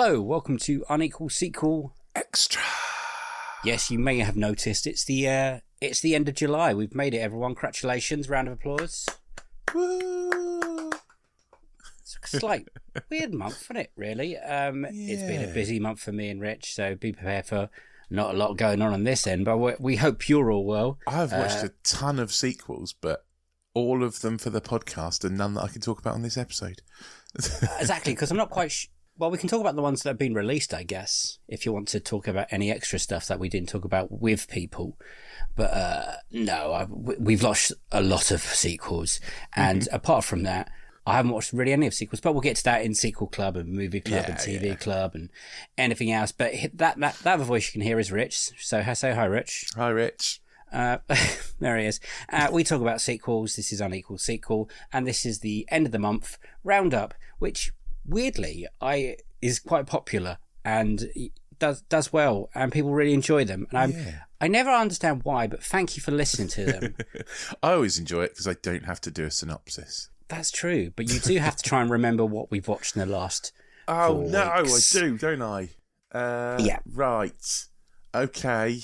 Hello, welcome to Unequal Sequel Extra. Yes, you may have noticed it's the end of July. We've made it, everyone. Congratulations, round of applause. Woo. It's a slight weird month, isn't it? Really. It's been a busy month for me and Rich, so be prepared for not a lot going on this end. But we hope you're all well. I've watched a ton of sequels, but all of them for the podcast, and none that I can talk about on this episode. Exactly, because I'm not quite. Well, we can talk about the ones that have been released, I guess, if you want to talk about any extra stuff that we didn't talk about with people. But no, we've watched a lot of sequels. And apart from that, I haven't watched really any of sequels. But we'll get to that in Sequel Club and Movie Club and TV Club and anything else. But that other voice you can hear is Rich. So say hi, Rich. Hi, Rich. There he is. We talk about sequels. This is Unequal Sequel. And this is the end of the month roundup, which... weirdly, is quite popular and does well, and people really enjoy them. And I never understand why, but thank you for listening to them. I always enjoy it because I don't have to do a synopsis. That's true, but you do have to try and remember what we've watched in the last. Oh no, weeks. I do, don't I? Yeah. Right. Okay.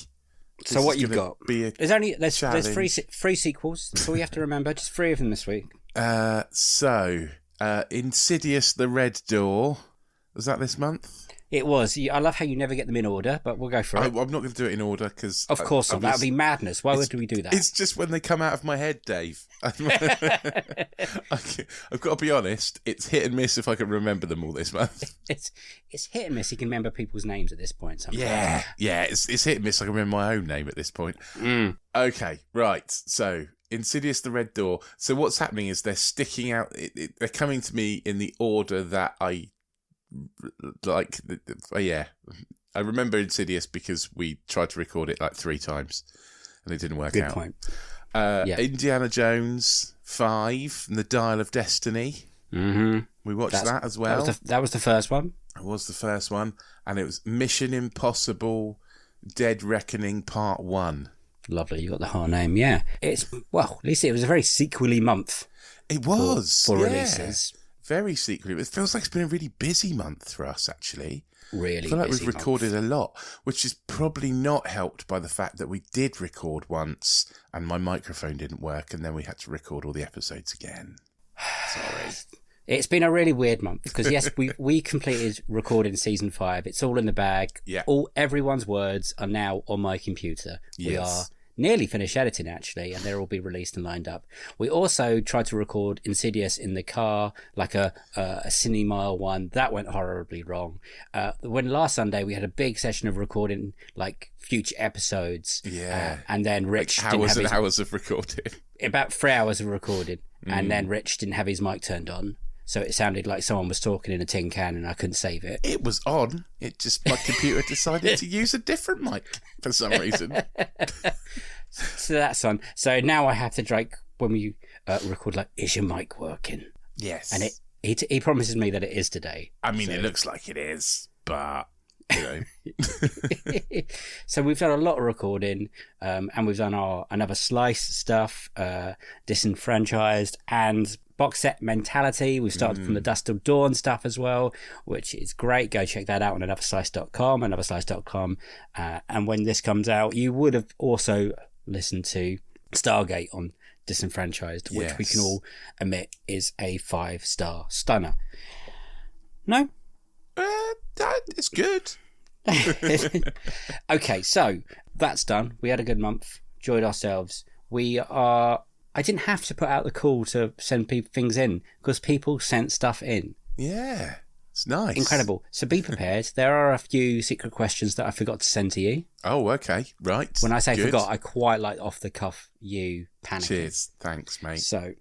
So what you've got? There's challenge. three sequels. That's all you have to remember. Just 3 of them this week. Insidious: The Red Door. Was that this month? It was. I love how you never get them in order, but we'll go for it. I'm not going to do it in order because... Of course not. That would be madness. Why would we do that? It's just when they come out of my head, Dave. I've got to be honest, it's hit and miss if I can remember them all this month. It's hit and miss. You can remember people's names at this point. Sometimes. Yeah. It's hit and miss. I can remember my own name at this point. Okay, right. So... Insidious: The Red Door. So what's happening is they're sticking out. They're coming to me in the order that I like. I remember Insidious because we tried to record it like 3 times and it didn't work out. Good point. Indiana Jones 5 and the Dial of Destiny. Mm-hmm. We watched that as well. That was the first one. It was the first one, and it was Mission Impossible: Dead Reckoning Part 1. Lovely, you got the whole name. Yeah, at least it was a very sequely month. It was for releases. Very sequely. It feels like it's been a really busy month for us, actually. Really, I feel like busy we've recorded a lot, which is probably not helped by the fact that we did record once and my microphone didn't work, and then we had to record all the episodes again. Sorry. It's been a really weird month because yes, we completed recording season 5. It's all in the bag. Yeah. Everyone's words are now on my computer. Yes. We are nearly finished editing actually, and they'll all be released and lined up. We also tried to record Insidious in the car, like a Cinemile one. That went horribly wrong. When last Sunday we had a big session of recording like future episodes. Yeah. And then Rich like hours of recording. About 3 hours of recording, and then Rich didn't have his mic turned on. So it sounded like someone was talking in a tin can and I couldn't save it. It was on. My computer decided to use a different mic for some reason. So that's on. So now I have to when we record, like, is your mic working? Yes. And he promises me that it is today. I mean, it looks like it is, but, you know. So we've done a lot of recording, and we've done another Slice stuff, Disenfranchised, and Box Set Mentality. We've started from the Dust Till Dawn stuff as well, which is great. Go check that out on anotherslice.com. And when this comes out, you would have also listened to Stargate on Disenfranchised, which we can all admit is a 5-star stunner. No? It's good. Okay, so that's done. We had a good month. Enjoyed ourselves. I didn't have to put out the call to send things in because people sent stuff in. Yeah, it's nice. Incredible. So be prepared. There are a few secret questions that I forgot to send to you. Oh, okay. Right. When I say good. forgot, I quite like off the cuff you panicking. Cheers. Thanks, mate. So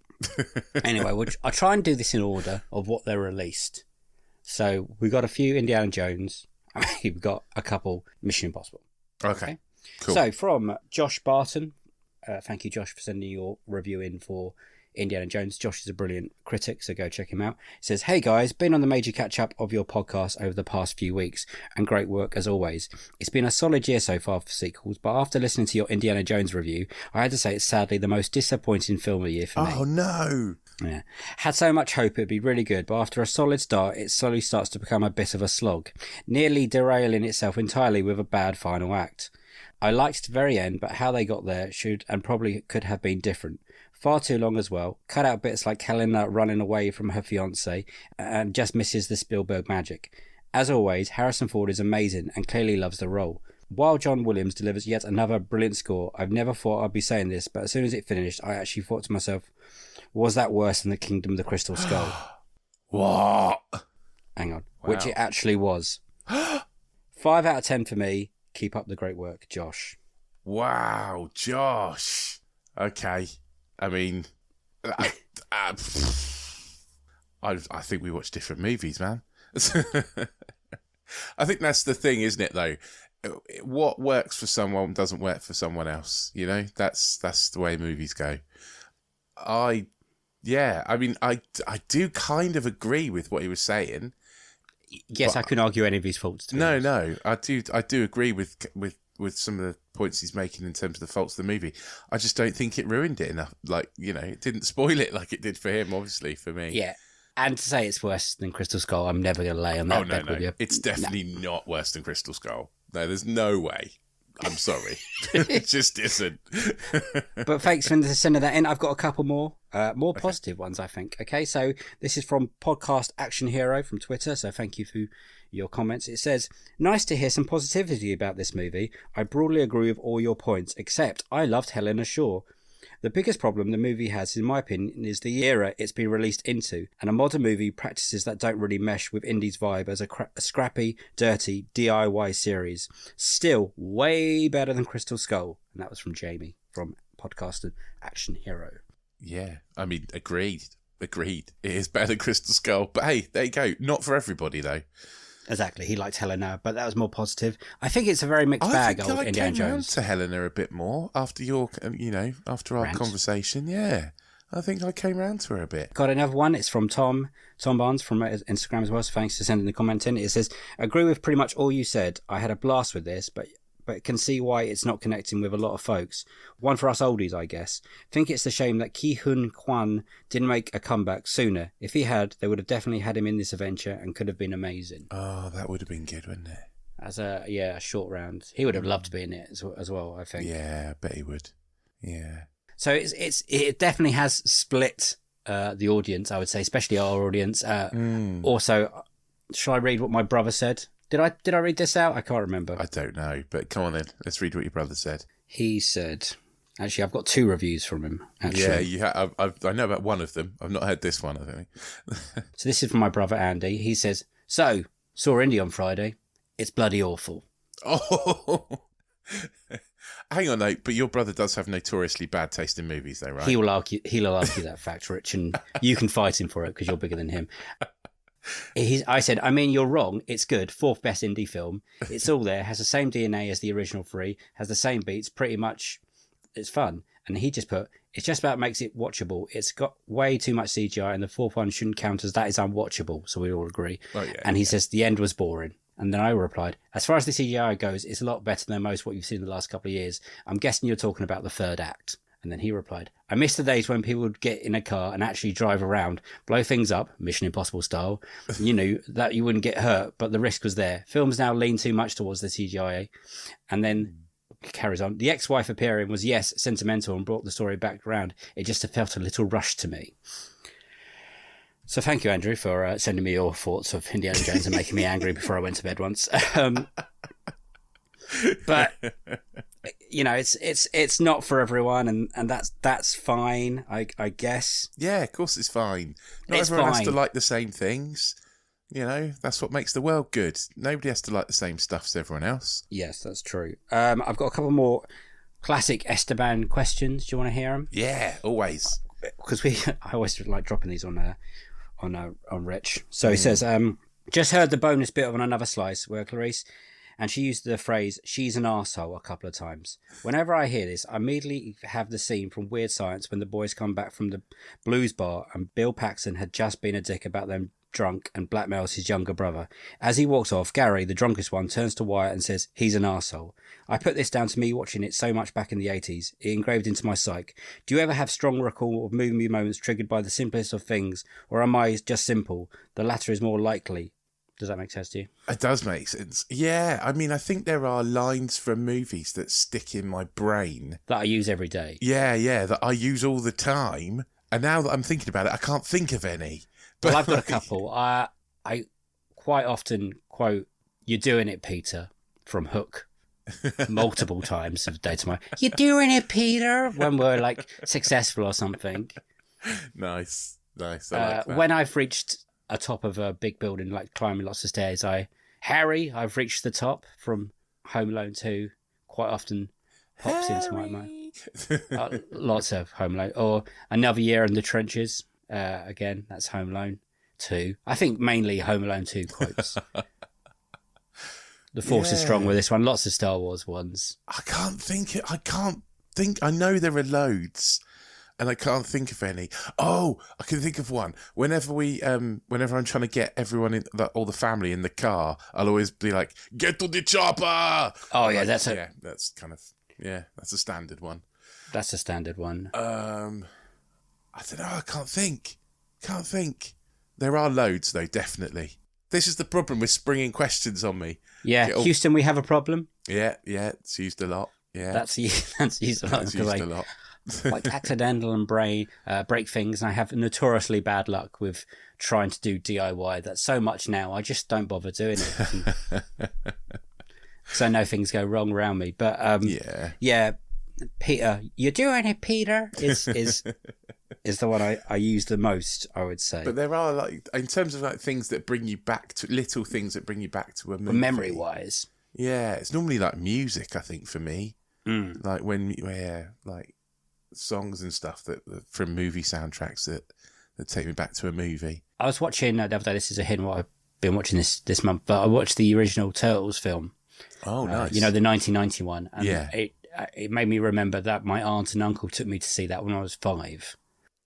anyway, I'll try and do this in order of what they're released. So we got a few Indiana Jones. We've got a couple Mission Impossible. Okay. Cool. So from Josh Barton. Thank you, Josh, for sending your review in for Indiana Jones. Josh is a brilliant critic, so go check him out. He says, hey guys, been on the major catch-up of your podcast over the past few weeks, and great work as always. It's been a solid year so far for sequels, but after listening to your Indiana Jones review, I had to say it's sadly the most disappointing film of the year for me. Oh no! Yeah. Had so much hope it'd be really good, but after a solid start, it slowly starts to become a bit of a slog, nearly derailing itself entirely with a bad final act. I liked the very end, but how they got there should and probably could have been different. Far too long as well. Cut out bits like Helena running away from her fiancé and just misses the Spielberg magic. As always, Harrison Ford is amazing and clearly loves the role. While John Williams delivers yet another brilliant score, I've never thought I'd be saying this, but as soon as it finished, I actually thought to myself, was that worse than The Kingdom of the Crystal Skull? What? Hang on. Wow. Which it actually was. 5 out of 10 for me. Keep up the great work, Josh. Wow, Josh. Okay. I mean, I think we watch different movies, man. I think that's the thing, isn't it, though? What works for someone doesn't work for someone else. You know, that's the way movies go. I do kind of agree with what he was saying. Yes, I couldn't argue any of his faults. No, I do agree with some of the points he's making in terms of the faults of the movie. I just don't think it ruined it enough. Like, you know, it didn't spoil it like it did for him, obviously, for me. Yeah. And to say it's worse than Crystal Skull, I'm never going to lay on that bet with you. It's definitely not worse than Crystal Skull. No, there's no way. I'm sorry. It just isn't. But thanks for sending that in. I've got a couple more positive ones, I think. Okay, so this is from Podcast Action Hero from Twitter, so thank you for your comments. It says, nice to hear some positivity about this movie. I broadly agree with all your points, except I loved Helena Shaw. The biggest problem the movie has, in my opinion, is the era it's been released into, and a modern movie practices that don't really mesh with indie's vibe as a scrappy, dirty DIY series. Still, way better than Crystal Skull. And that was from Jamie, from Podcast Action Hero. Yeah, I mean, agreed. It is better than Crystal Skull. But hey, there you go. Not for everybody, though. Exactly. He liked Helena, but that was more positive. I think it's a very mixed bag of Indiana Jones. I came round to Helena a bit more after after our conversation. Yeah, I think I came round to her a bit. Got another one. It's from Tom Barnes from Instagram as well. So thanks for sending the comment in. It says, agree with pretty much all you said. I had a blast with this, but can see why it's not connecting with a lot of folks. One for us oldies, I guess. Think it's a shame that Ki Hun Kwan didn't make a comeback sooner. If he had, they would have definitely had him in this adventure and could have been amazing. Oh, that would have been good, wouldn't it? As a short round. He would have loved to be in it as well, I think. Yeah, I bet he would. Yeah. So it definitely has split the audience, I would say, especially our audience. Also, shall I read what my brother said? Did I read this out? I can't remember. I don't know, but come on then. Let's read what your brother said. He said, actually, I've got 2 reviews from him, actually. Yeah, I know about one of them. I've not heard this one, I think. So this is from my brother, Andy. He says, so, saw Indy on Friday. It's bloody awful. Oh, hang on, though, but your brother does have notoriously bad taste in movies, though, right? He'll argue that fact, Rich, and you can fight him for it because you're bigger than him. I said, I mean, you're wrong. It's good. 4th best indie film. It's all there. Has the same DNA as the original 3. Has the same beats. Pretty much, it's fun. And he just put, it's just about makes it watchable. It's got way too much CGI, and the 4th one shouldn't count as that is unwatchable. So we all agree. Oh, yeah, and he says the end was boring. And then I replied, as far as the CGI goes, it's a lot better than most what you've seen in the last couple of years. I'm guessing you're talking about the 3rd act. And then he replied, I miss the days when people would get in a car and actually drive around, blow things up, Mission Impossible style. You knew that you wouldn't get hurt, but the risk was there. Films now lean too much towards the CGI. And then carries on. The ex-wife appearing was, yes, sentimental and brought the story back around. It just felt a little rushed to me. So thank you, Andrew, for sending me your thoughts of Indiana Jones and making me angry before I went to bed once. But you know, it's not for everyone, and that's fine, I guess. Yeah, of course it's fine. Not everyone has to like the same things. You know, that's what makes the world good. Nobody has to like the same stuff as everyone else. Yes, that's true. I've got a couple more classic Esteban questions. Do you want to hear them? Yeah, always. Because I always like dropping these on Rich. So he says, just heard the bonus bit on Another Slice where Clarice, and she used the phrase, she's an arsehole, a couple of times. Whenever I hear this, I immediately have the scene from Weird Science when the boys come back from the blues bar and Bill Paxton had just been a dick about them drunk and blackmails his younger brother. As he walks off, Gary, the drunkest one, turns to Wyatt and says, "He's an arsehole." I put this down to me watching it so much back in the 80s. It engraved into my psyche. Do you ever have strong recall of movie moments triggered by the simplest of things, or am I just simple? The latter is more likely. Does that make sense to you? It does make sense. Yeah, I mean, I think there are lines from movies that stick in my brain. That I use every day. Yeah, that I use all the time. And now that I'm thinking about it, I can't think of any. Well, I've got a couple. I quite often quote, "You're doing it, Peter," from Hook. Multiple times of the day tomorrow. "You're doing it, Peter," when we're like successful or something. Nice. I like that. When I've reached a top of a big building, like climbing lots of stairs, Harry, I've reached the top from Home Alone 2, quite often pops into my mind. Lots of Home Alone. Or Another Year in the Trenches. Again, that's Home Alone 2. I think mainly Home Alone 2 quotes. The Force is strong with this one. Lots of Star Wars ones. I can't think. I know there are loads, and I can't think of any. Oh, I can think of one. Whenever I'm trying to get everyone in, all the family in the car, I'll always be like, "Get to the chopper!" Oh yeah, that's that's a standard one. That's a standard one. I don't know. I can't think. There are loads though, definitely. This is the problem with springing questions on me. Yeah, Houston, we have a problem. Yeah, it's used a lot. Yeah, that's used a lot. That's used a lot. Like accidental and break things, and I have notoriously bad luck with trying to do DIY. That's so much now, I just don't bother doing it. Because I know things go wrong around me. But yeah, Peter, you're doing it, Peter, is the one I use the most, I would say. But there are, like, in terms of like things that bring you back to, little things that bring you back to a movie. Memory wise. Yeah, it's normally like music, I think, for me. Like like songs and stuff that from movie soundtracks that take me back to a movie. I was watching the other day, this is a hint what I've been watching this month, but I watched the original Turtles film. Oh, nice. The 1990 one. And it made me remember that my aunt and uncle took me to see that when I was 5.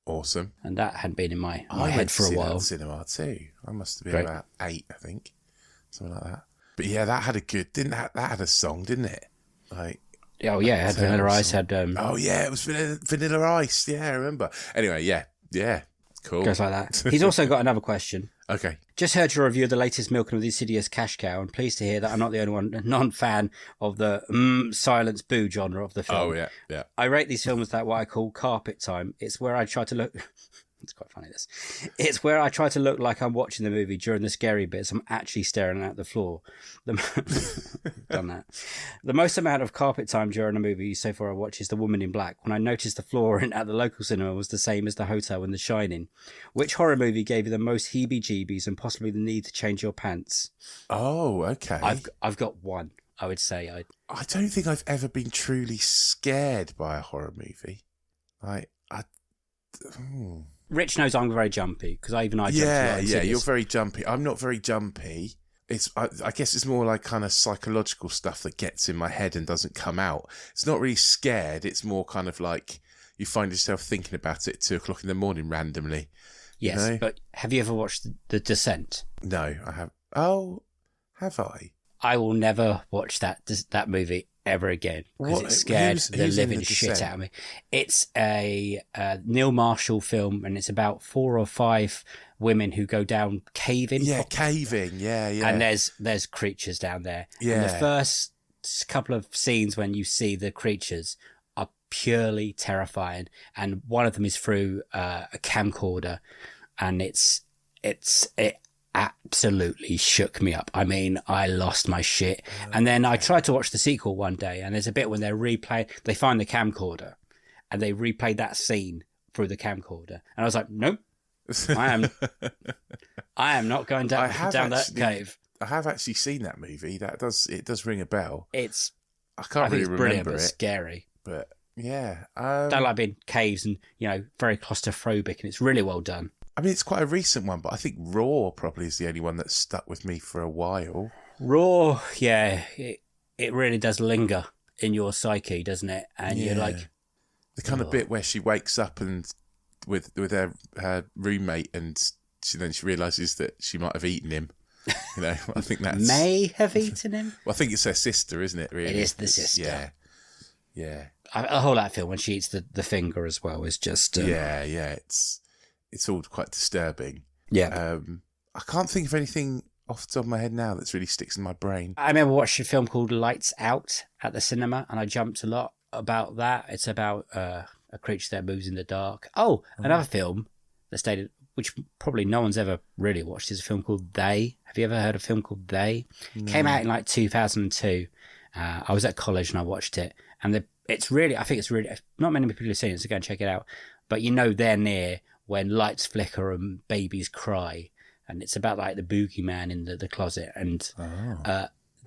Awesome. And that hadn't been in my head for a while. I went to cinema too. I must have been about 8, I think. Something like that. But yeah, that had that had a song, didn't it? Like, oh yeah, it had Vanilla Ice, had oh yeah, it was Vanilla Ice. Yeah, I remember. Anyway, yeah. Cool. Goes like that. He's also got another question. Okay. Just heard your review of the latest Milking of the Insidious Cash Cow, and pleased to hear that I'm not the only one non-fan of the silence boo genre of the film. Oh, yeah. I rate these films that what I call carpet time. It's where I try to look... It's quite funny, this. It's where I try to look like I'm watching the movie during the scary bits. I'm actually staring at the floor. Done that. The most amount of carpet time during a movie so far I watched is The Woman in Black, when I noticed the flooring at the local cinema was the same as the hotel in The Shining. Which horror movie gave you the most heebie-jeebies and possibly the need to change your pants? Oh, okay. I've got one, I would say. I don't think I've ever been truly scared by a horror movie. Rich knows I'm very jumpy, because I jump a lot. Yeah, you're very jumpy. I'm not very jumpy. I guess it's more like kind of psychological stuff that gets in my head and doesn't come out. It's not really scared. It's more kind of like you find yourself thinking about it at 2:00 in the morning randomly. Yes, you know? But have you ever watched The Descent? No, I have. Oh, have I? I will never watch that movie ever again, because it scared the living shit out of me. It's a Neil Marshall film, and it's about 4 or 5 women who go down caving. Yeah, caving. Yeah. And there's creatures down there. Yeah. And the first couple of scenes when you see the creatures are purely terrifying, and one of them is through a camcorder, and it absolutely shook me up. I mean, I lost my shit. And then I tried to watch the sequel one day, and there's a bit when they find the camcorder and they replayed that scene through the camcorder. And I was like, nope, I am not going down that cave. I have actually seen that movie. It does ring a bell. I can't really remember it. It's scary. But yeah. Don't like being caves and, very claustrophobic, and it's really well done. I mean, it's quite a recent one, but I think Raw probably is the only one that stuck with me for a while. Raw, yeah, it really does linger in your psyche, doesn't it? And you're like... The kind of bit where she wakes up and with her roommate and she realises that she might have eaten him. You know, I think that's... May have eaten him? Well, I think it's her sister, isn't it, really? It is the sister. Yeah. Yeah. A whole that film when she eats the finger as well is just... Yeah. It's all quite disturbing. Yeah. I can't think of anything off the top of my head now that's really sticks in my brain. I remember watching a film called Lights Out at the cinema, and I jumped a lot about that. It's about a creature that moves in the dark. Oh, another film that stated... which probably no one's ever really watched, is a film called They. Have you ever heard of a film called They? No. Came out in like 2002. I was at college and I watched it. And I think it's really, not many people have seen it, so go and check it out. But you know they're near when lights flicker and babies cry. And it's about like the boogeyman in the closet. And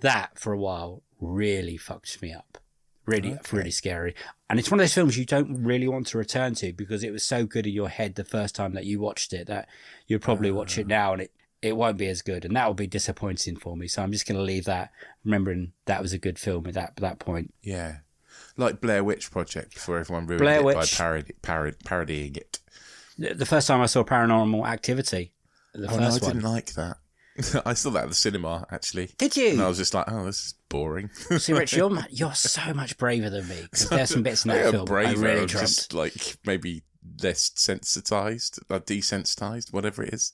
that, for a while, really fucked me up. Really scary. And it's one of those films you don't really want to return to because it was so good in your head the first time that you watched it that you'll probably watch it now and it won't be as good. And that will be disappointing for me. So I'm just going to leave that, remembering that was a good film at that point. Yeah. Like Blair Witch Project before everyone ruined it by parodying it. The first time I saw Paranormal Activity. I didn't like that. I saw that at the cinema, actually. Did you? And I was just like, this is boring. See, Rich, you're so much braver than me because there's some bits in that film I really dropped. Just like maybe less sensitized, desensitized, whatever it is.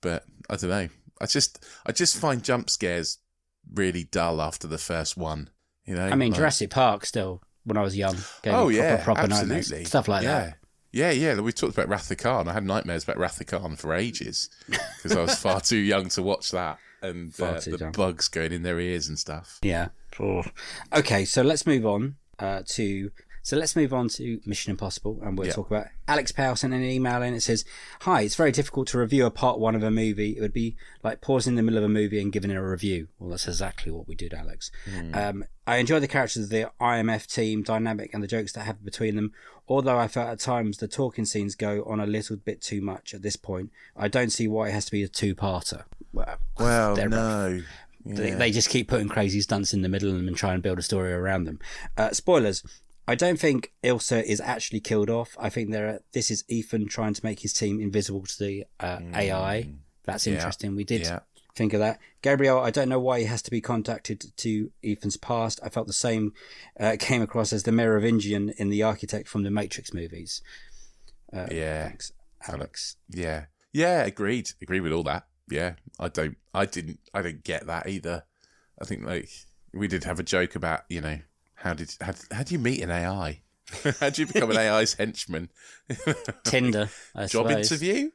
But I don't know. I just find jump scares really dull after the first one. You know, I mean, Jurassic Park still when I was young. Proper nightmares, stuff like that. Yeah. We talked about Wrath of Khan. I had nightmares about Wrath of Khan for ages because I was far too young to watch that. And the bugs going in their ears and stuff. Yeah. Okay, so let's move on to Mission Impossible, and we'll talk about. Alex Powell sent an email in. It says, "Hi, it's very difficult to review a part one of a movie. It would be like pausing in the middle of a movie and giving it a review." Well, that's exactly what we did, Alex. I enjoy the characters of the IMF team dynamic and the jokes that happen between them. Although I felt at times the talking scenes go on a little bit too much at this point, I don't see why it has to be a two-parter. Well, no. Yeah. They just keep putting crazy stunts in the middle of them and try and build a story around them. Spoilers. I don't think Ilsa is actually killed off. I think this is Ethan trying to make his team invisible to the AI. That's interesting. We did think of that. Gabriel, I don't know why he has to be contacted to Ethan's past. I felt the same came across as the Merovingian in The Architect from the Matrix movies. Thanks, Alex. Yeah, agreed. Agree with all that. Yeah, I didn't get that either. I think like we did have a joke about, you know, how do you meet an AI? How do you become an AI's henchman? Tinder, I job suppose. Interview?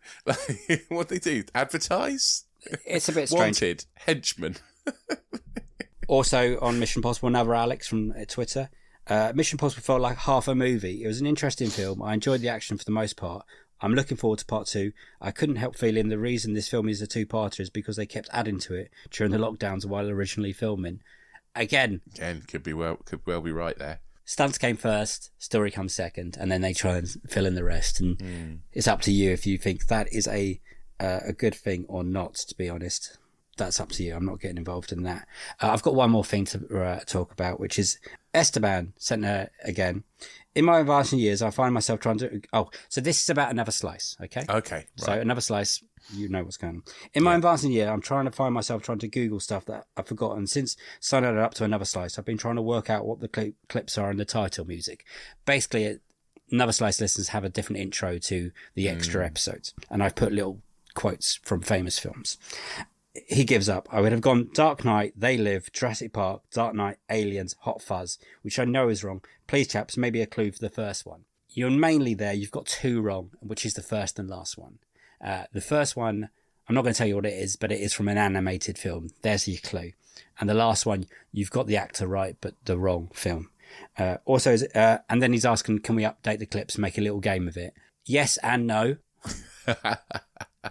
What they do? Advertise? It's a bit strange. Wanted henchman. Also on Mission Impossible, another Alex from Twitter. Mission Impossible felt like half a movie. It was an interesting film. I enjoyed the action for the most part. I'm looking forward to part 2. I couldn't help feeling the reason this film is a two-parter is because they kept adding to it during the lockdowns while originally filming. Again, could well be right there. Stunts came first, story comes second, and then they try and fill in the rest. And it's up to you if you think that is a good thing or not, to be honest. That's up to you. I'm not getting involved in that. I've got one more thing to talk about, which is Esteban sent her again. In my advancing years, I find myself trying to... Oh, so this is about Another Slice, okay? Okay, right. So Another Slice, you know what's going on. In my advancing year, I'm trying to find myself trying to Google stuff that I've forgotten. Since signing up to Another Slice, I've been trying to work out what the clips are in the title music. Basically, Another Slice listeners have a different intro to the extra episodes. And I've put little quotes from famous films. He gives up. I would have gone Dark Knight, They Live, Jurassic Park, Dark Knight, Aliens, Hot Fuzz, which I know is wrong. Please, chaps, maybe a clue for the first one. You're mainly there. You've got 2 wrong, which is the first and last one. The first one, I'm not going to tell you what it is, but it is from an animated film. There's your clue. And the last one, you've got the actor right, but the wrong film. And then he's asking, can we update the clips and make a little game of it? Yes and no.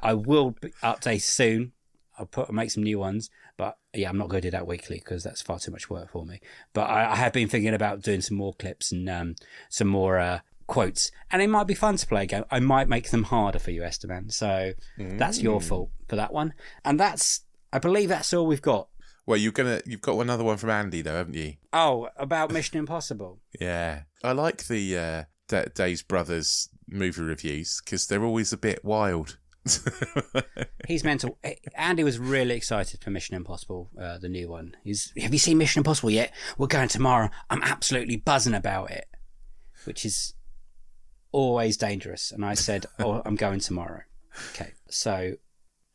I will update soon. I'll make some new ones, but yeah, I'm not going to do that weekly because that's far too much work for me. But I have been thinking about doing some more clips and some more quotes, and it might be fun to play a game. I might make them harder for you, Esteban. So that's your fault for that one. And I believe that's all we've got. Well, you've got another one from Andy though, haven't you? Oh, about Mission Impossible. Yeah, I like the Dave's Brothers movie reviews because they're always a bit wild. He's mental. Andy was really excited for Mission Impossible, the new one. Have you seen Mission Impossible yet? We're going tomorrow. I'm absolutely buzzing about it, which is always dangerous. And I said, oh, I'm going tomorrow. Okay. So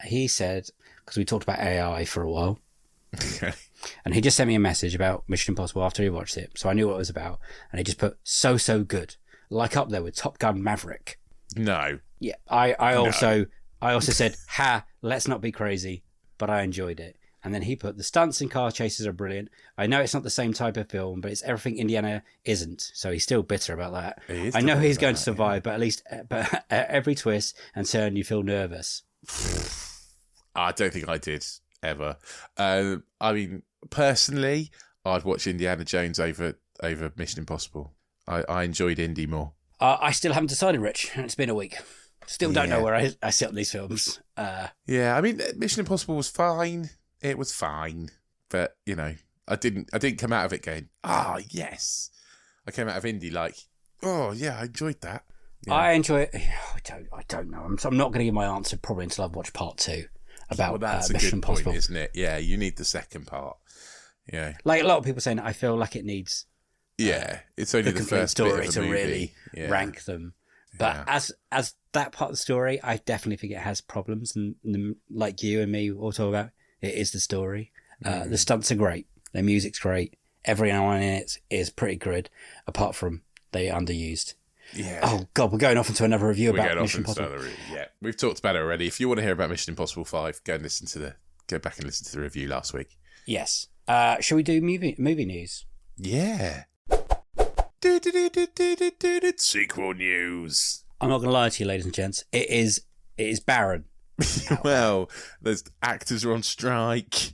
he said, because we talked about AI for a while, Okay. and he just sent me a message about Mission Impossible after he watched it. So I knew what it was about. And he just put, so good. Like up there with Top Gun Maverick. No. Yeah. I also said, let's not be crazy, but I enjoyed it. And then he put, the stunts and car chases are brilliant. I know it's not the same type of film, but it's everything Indiana isn't. So he's still bitter about that. I know he's going to survive, but at every twist and turn, you feel nervous. I don't think I did ever. I mean, personally, I'd watch Indiana Jones over Mission Impossible. I enjoyed Indy more. I still haven't decided, Rich. It's been a week. Still don't know where I sit on these films. Yeah, I mean, Mission Impossible was fine. It was fine, but you know, I didn't come out of it going, yes. I came out of Indy like, oh yeah, I enjoyed that. Yeah. I enjoy it. I don't know. I'm not going to give my answer probably until I've watched part 2 about that's Mission a good Impossible, point, isn't it? Yeah, you need the second part. Yeah, like a lot of people saying, I feel like it needs. It's only the first story bit of to a movie. really rank them. But as that part of the story, I definitely think it has problems, and like you and me all talk about, it is the story. The stunts are great. The music's great. Everyone in it is pretty good, apart from they underused. Yeah. Oh God, we're going off into another review about Mission Impossible. Yeah, we've talked about it already. If you want to hear about Mission Impossible 5, go back and listen to the review last week. Yes. Shall we do movie news? Yeah. Sequel news. I'm not going to lie to you, ladies and gents. It is barren. Well, there's actors are on strike,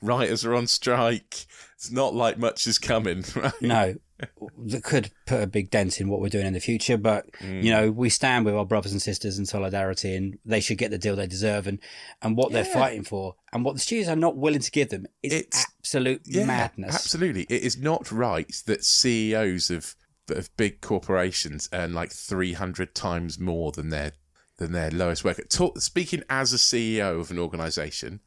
writers are on strike. It's not like much is coming, right? No, that could put a big dent in what we're doing in the future. But you know, we stand with our brothers and sisters in solidarity, and they should get the deal they deserve, and what they're fighting for, and what the studios are not willing to give them is absolute madness. Absolutely, it is not right that CEOs of big corporations earn like 300 times more than their lowest worker. Speaking as a CEO of an organisation,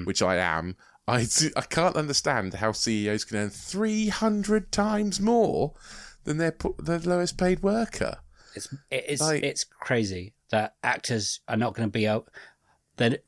which I am, I can't understand how CEOs can earn 300 times more than their lowest paid worker. It's crazy that actors are not going to be out.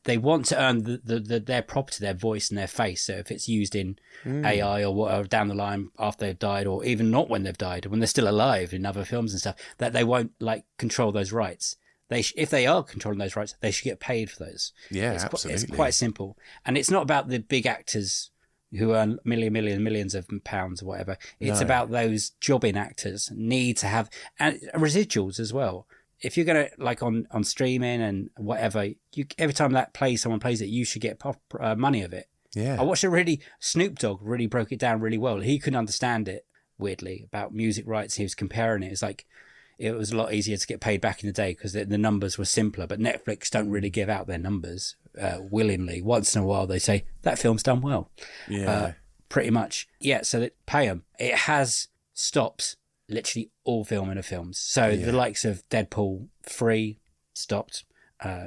They want to earn their property, their voice, and their face. So if it's used in AI or whatever down the line after they've died, or even not when they've died, when they're still alive in other films and stuff, that they won't like control those rights. If they are controlling those rights, they should get paid for those. Yeah, absolutely. it's quite simple. And it's not about the big actors who earn millions of pounds or whatever. It's about those jobbing actors need to have and residuals as well. If you're going to, like on streaming and whatever, every time someone plays it, you should get money of it. Yeah. I watched Snoop Dogg really broke it down really well. He couldn't understand it, weirdly, about music rights. He was comparing it. It's like, it was a lot easier to get paid back in the day because the numbers were simpler, but Netflix don't really give out their numbers willingly. Once in a while, they say, that film's done well. Yeah. Pretty much. Yeah, so pay them. It has stopped literally all filming of films. So the likes of Deadpool 3 stopped.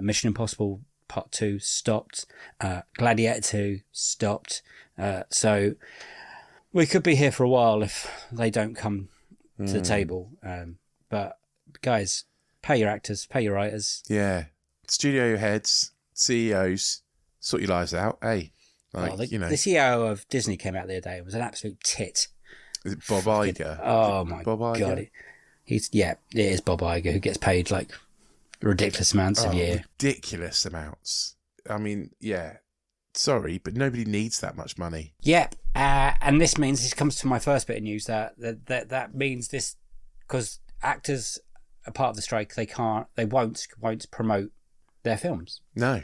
Mission Impossible Part 2 stopped. Gladiator 2 stopped. So we could be here for a while if they don't come to the table. But guys, pay your actors, pay your writers. Yeah. Studio heads, CEOs, sort your lives out. Hey, the CEO of Disney came out the other day. It was an absolute tit. Is it Bob Iger? Oh my God. It is Bob Iger who gets paid like ridiculous amounts a year. Ridiculous amounts. I mean, yeah. Sorry, but nobody needs that much money. Yeah. And this comes to my first bit of news that means this, because actors are part of the strike, they won't promote their films. No.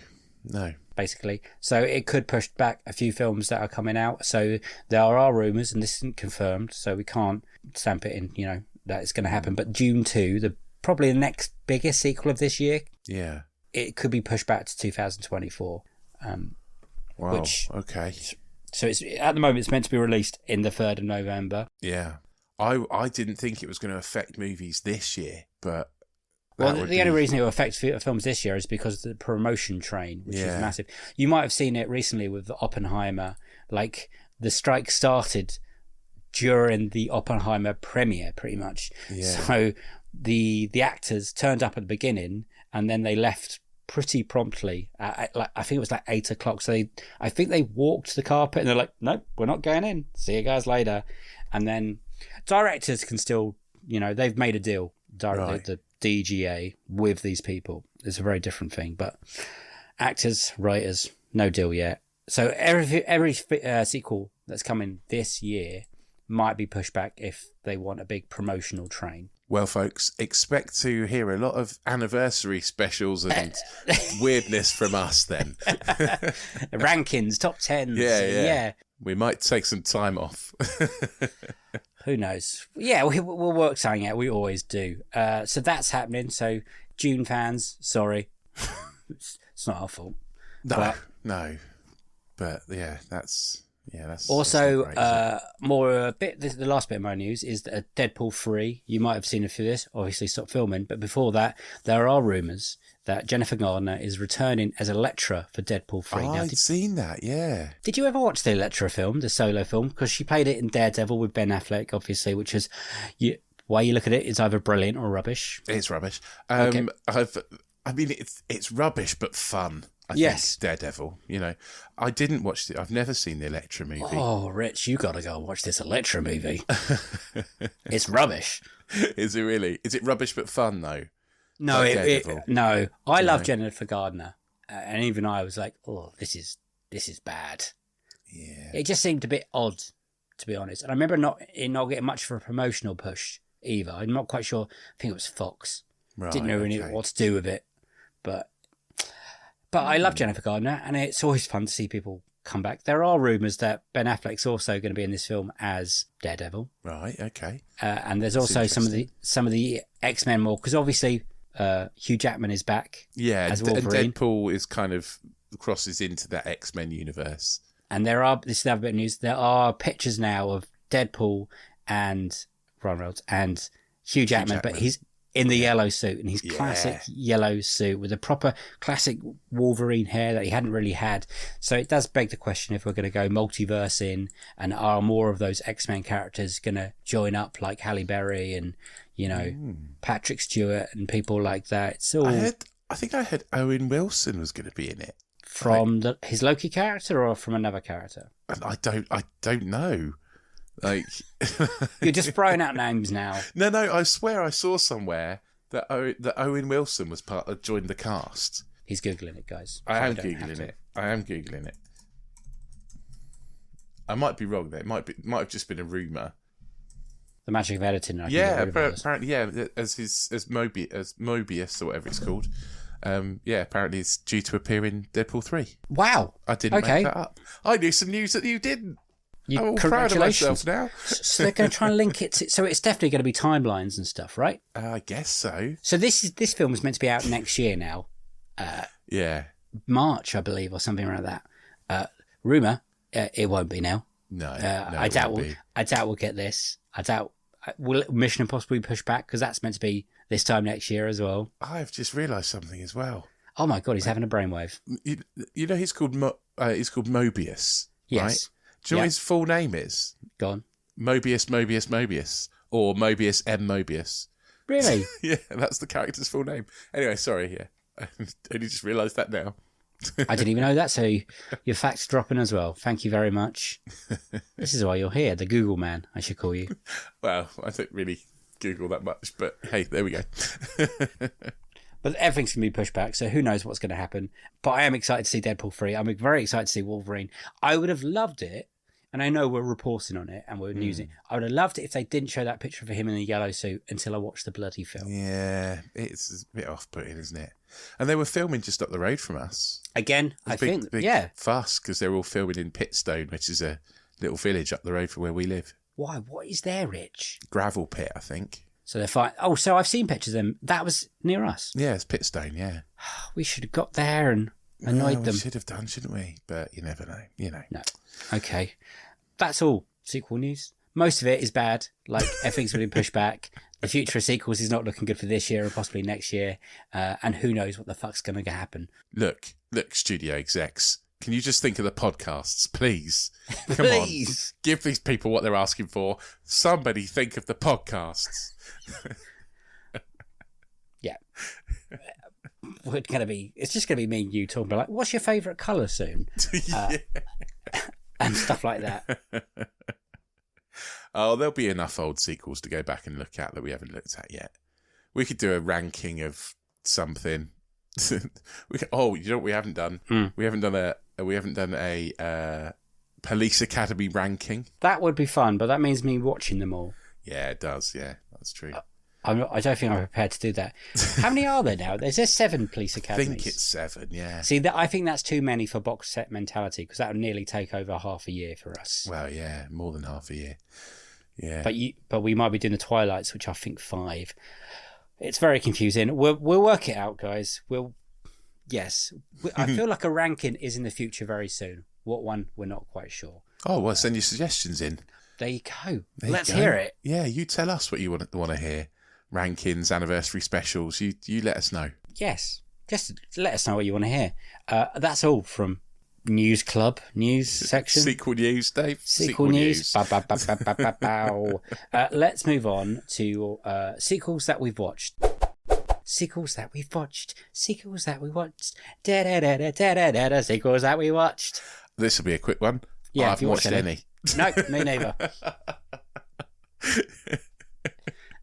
Basically. So it could push back a few films that are coming out. So there are rumours, and this isn't confirmed, so we can't stamp it in, that it's going to happen. But Dune 2, probably the next biggest sequel of this year. Yeah. It could be pushed back to 2024. Wow. Okay. So at the moment, it's meant to be released in the 3rd of November. Yeah. I didn't think it was going to affect movies this year, but Well, the only reason it will affect films this year is because of the promotion train, which is massive. You might have seen it recently with the Oppenheimer. Like, the strike started during the Oppenheimer premiere, pretty much. Yeah. So the actors turned up at the beginning, and then they left pretty promptly. I think it was like 8 o'clock. So I think they walked the carpet, and they're like, "Nope, we're not going in. See you guys later." And then directors can still, they've made a deal. The DGA with these people. It's a very different thing, but actors, writers, no deal yet. So every sequel that's coming this year might be pushed back if they want a big promotional train. Well, folks, expect to hear a lot of anniversary specials and weirdness from us then. Rankings, top 10s. Yeah. We might take some time off. Who knows? Yeah, we'll work something out. We always do. So that's happening. So June fans, sorry. It's not our fault. No. But yeah, that's also great, the last bit of my news is that Deadpool 3. You might have seen a few of this. Obviously, stopped filming. But before that, there are rumours that Jennifer Gardner is returning as Elektra for Deadpool 3. I'd seen that, yeah. Did you ever watch the Elektra film, the solo film? Because she played it in Daredevil with Ben Affleck, obviously, which is, way you look at it, it's either brilliant or rubbish. It's rubbish. Okay. It's rubbish, but fun. I think Daredevil, I didn't watch it. I've never seen the Elektra movie. Oh, Rich, you got to go and watch this Elektra movie. It's rubbish. Is it really? Is it rubbish but fun, though? No, no. I love Jennifer Gardner, and even I was like, "Oh, this is bad." Yeah, it just seemed a bit odd, to be honest. And I remember not getting much for a promotional push either. I'm not quite sure. I think it was Fox. Right, didn't know really what to do with it, but I love Jennifer Gardner, and it's always fun to see people come back. There are rumours that Ben Affleck's also going to be in this film as Daredevil. Right. Okay. And there's also some of the X-Men more, because obviously. Hugh Jackman is back. Yeah, as Wolverine. And Deadpool is kind of crosses into that X-Men universe. And this is another bit of news. There are pictures now of Deadpool and Ryan Reynolds and Hugh Jackman, but he's in the yellow suit, and his classic yellow suit with a proper classic Wolverine hair that he hadn't really had. So it does beg the question if we're going to go multiverse in, and are more of those X-Men characters going to join up like Halle Berry and Patrick Stewart and people like that. It's all. I think I heard Owen Wilson was going to be in it from his Loki character or from another character. I don't know. Like you're just throwing out names now. No, I swear I saw somewhere that Owen Wilson was joined the cast. He's googling it, guys. I am googling it. I might be wrong there. It might have just been a rumor. The magic of editing. Apparently, as Mobius or whatever it's called. Apparently it's due to appear in Deadpool 3. Wow. I didn't make that up. I knew some news that you didn't. I'm all proud of myself now. So they're going to try and link it so it's definitely going to be timelines and stuff, right? I guess so. So this film is meant to be out next year now. March, I believe, or something like that. Rumour, it won't be now. No, I doubt we'll get this. I doubt will Mission Impossible be pushed back, because that's meant to be this time next year as well. I've just realised something as well. Oh my god, he's having a brainwave. You know he's called Mobius. Yes. Right? Do you know what his full name is? Go on. Mobius, or Mobius M. Mobius. Really? Yeah, that's the character's full name. Anyway, sorry. Yeah, I only just realised that now. I didn't even know that, so your facts dropping as well. Thank you very much. This is why you're here, the Google man, I should call you. Well, I don't really Google that much, but hey, there we go. But everything's going to be pushed back, so who knows what's going to happen. But I am excited to see Deadpool 3. I'm very excited to see Wolverine. I would have loved it, and I know we're reporting on it and we're using it. I would have loved it if they didn't show that picture of him in the yellow suit until I watched the bloody film. Yeah, it's a bit off-putting, isn't it? And they were filming just up the road from us. Again, big fuss, because they're all filming in Pitstone, which is a little village up the road from where we live. Why? What is there, Rich? Gravel pit, I think. So they're fine. Oh, so I've seen pictures of them. That was near us. Yeah, it's Pitstone, yeah. We should have got there and annoyed them. We should have done, shouldn't we? But you never know, No. Okay. That's all sequel news. Most of it is bad. Like, everything's been pushed back. The future of sequels is not looking good for this year or possibly next year. And who knows what the fuck's going to happen. Look, studio execs. Can you just think of the podcasts, please? Come Please. on. Give these people what they're asking for. Somebody think of the podcasts. Yeah. It's just going to be me and you talking about, like, what's your favourite colour soon? And stuff like that. Oh, there'll be enough old sequels to go back and look at that we haven't looked at yet. We could do a ranking of something. You know what we haven't done? We haven't done a Police Academy ranking. That would be fun, but that means me watching them all. Yeah, it does. Yeah, that's true. I don't think I'm prepared to do that. How many are there now? There's 7 police academies. I think it's 7, yeah. See, I think that's too many for box set mentality, because that would nearly take over half a year for us. Well, yeah, more than half a year. Yeah. But we might be doing the Twilights, which I think 5. It's very confusing. We'll work it out, guys. I feel like a ranking is in the future very soon. What one, we're not quite sure. Oh, well, send your suggestions in. There you go. Let's hear it. Yeah, you tell us what you want to hear. Rankings, anniversary specials. You let us know. Yes, just let us know what you want to hear. That's all from News Club news section. Sequel news, Dave. Sequel news. Let's move on to sequels that we've watched. Sequels that we've watched. Sequels that we watched. Sequels that we watched. This will be a quick one. Yeah, I haven't watched any. No, me neither.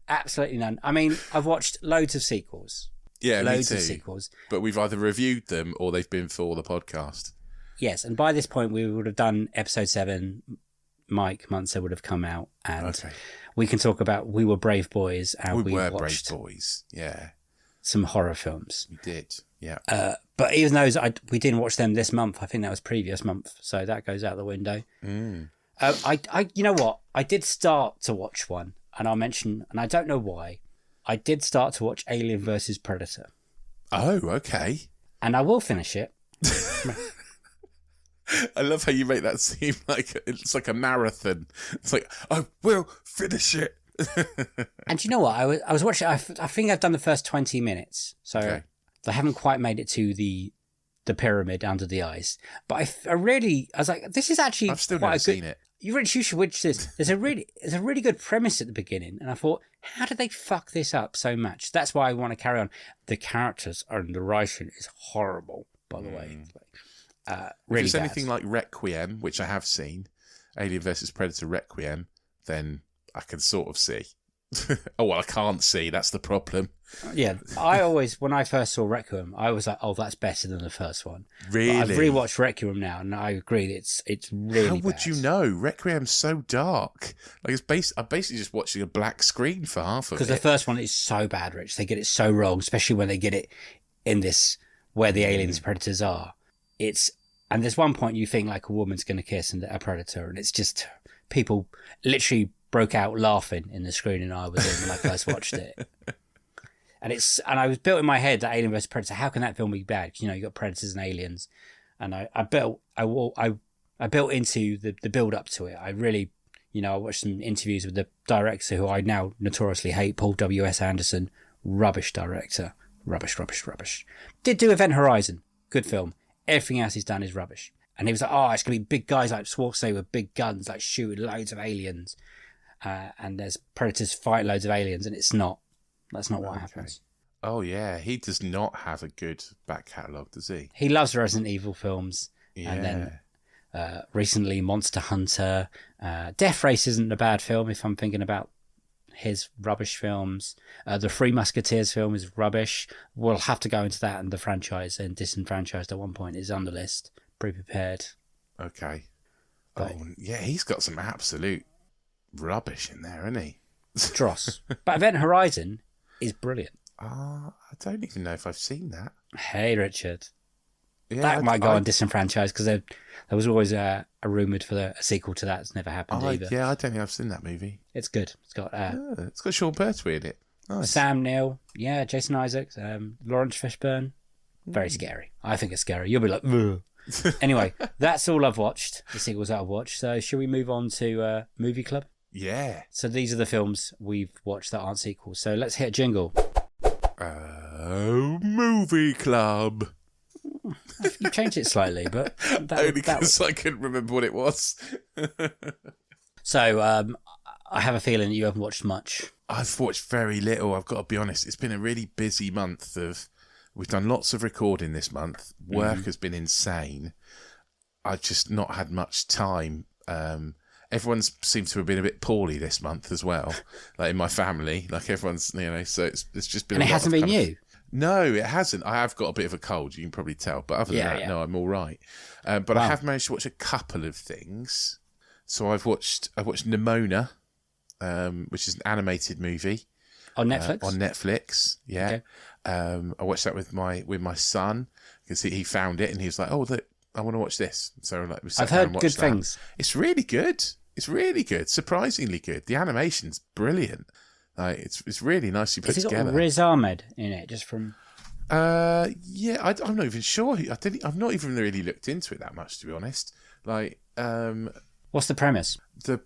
Absolutely none. I mean, I've watched loads of sequels. Yeah, loads me too. of sequels. But we've either reviewed them or they've been for the podcast. Yes, and by this point we would have done episode 7. Mike Munzer would have come out, and we can talk about We Were Brave Boys, and we were watched Brave Boys. Yeah, some horror films. We did. Yeah. But even those, we didn't watch them this month. I think that was previous month, so that goes out the window. You know what? I did start to watch one, and I'll mention, and I don't know why, I did start to watch Alien vs Predator. Oh, okay. And I will finish it. I love how you make that seem like it's like a marathon. It's like, I will finish it. And you know what? I was watching. I think I've done the first 20 minutes, so I haven't quite made it to the pyramid under the ice. But I was like, this is actually. I've still never seen it. You should watch this. There's a really good premise at the beginning, and I thought, how did they fuck this up so much? That's why I want to carry on. The characters and the writing is horrible, by the way. Really if it's bad. anything like Requiem, which I have seen, Alien vs Predator Requiem, then I can sort of see. Oh, well, I can't see. That's the problem. Yeah, when I first saw Requiem, I was like, oh, that's better than the first one. Really? But I've rewatched Requiem now, and I agree, it's really How would bad. you know? Requiem's so dark. Like I'm basically just watching a black screen for half of it. Because the first one is so bad, Rich. They get it so wrong, especially when they get it in this, where the aliens predators are. And there's one point you think like a woman's going to kiss a predator, and it's just people literally broke out laughing in the screening I was in when I first watched it. And I was built in my head that Alien vs Predator, how can that film be bad? You know, you got predators and aliens, and I built into the build up to it. I really, I watched some interviews with the director who I now notoriously hate, Paul W.S. Anderson, rubbish director, rubbish. Did do Event Horizon, good film. Everything else he's done is rubbish. And he was like, oh, it's going to be big guys like Schwarzenegger with big guns, like shooting loads of aliens. And there's predators fight loads of aliens, and it's not. That's not what happens. Oh, yeah. He does not have a good back catalogue, does he? He loves Resident Evil films. Yeah. And then recently Monster Hunter. Death Race isn't a bad film if I'm thinking about his rubbish films. The Three Musketeers film is rubbish. We'll have to go into that, and the franchise and Disenfranchised at one point is on the list. Pre-prepared. Okay. But, yeah, he's got some absolute rubbish in there, hasn't he? Dross. But Event Horizon is brilliant. I don't even know if I've seen that. Hey, Richard. Yeah, that might go on Disenfranchised, because there was always a rumoured for a sequel to that. It's never happened either. Yeah, I don't think I've seen that movie. It's good. It's got Sean Pertwee in it. Nice. Sam Neill, Jason Isaacs, Lawrence Fishburne. Very scary. I think it's scary. You'll be like, ugh. Anyway, that's all I've watched, the sequels that I've watched. So should we move on to Movie Club? Yeah. So these are the films we've watched that aren't sequels. So let's hit a jingle. Movie club. You changed it slightly, but Only because I couldn't remember what it was. So I have a feeling that you haven't watched much. I've watched very little, I've got to be honest. It's been a really busy month we've done lots of recording this month. Work has been insane. I've just not had much time. Everyone seems to have been a bit poorly this month as well. Like in my family, like everyone's, so it's just been. And it hasn't been you. No, it hasn't. I have got a bit of a cold, you can probably tell. But other than that, no, I'm all right. But I have managed to watch a couple of things. So I've watched Nimona, which is an animated movie on Netflix. On Netflix, yeah. Okay. I watched that with my son because he found it and he was like, "Oh, I want to watch this." So like, we sat I've down heard and watched good that. things. It's really good. It's really good. Surprisingly good. The animation's brilliant. Like it's really nicely put together. Got Riz Ahmed in it, just from. Yeah, I'm not even sure. I've not even really looked into it that much, to be honest. Like, what's the premise? Sorry,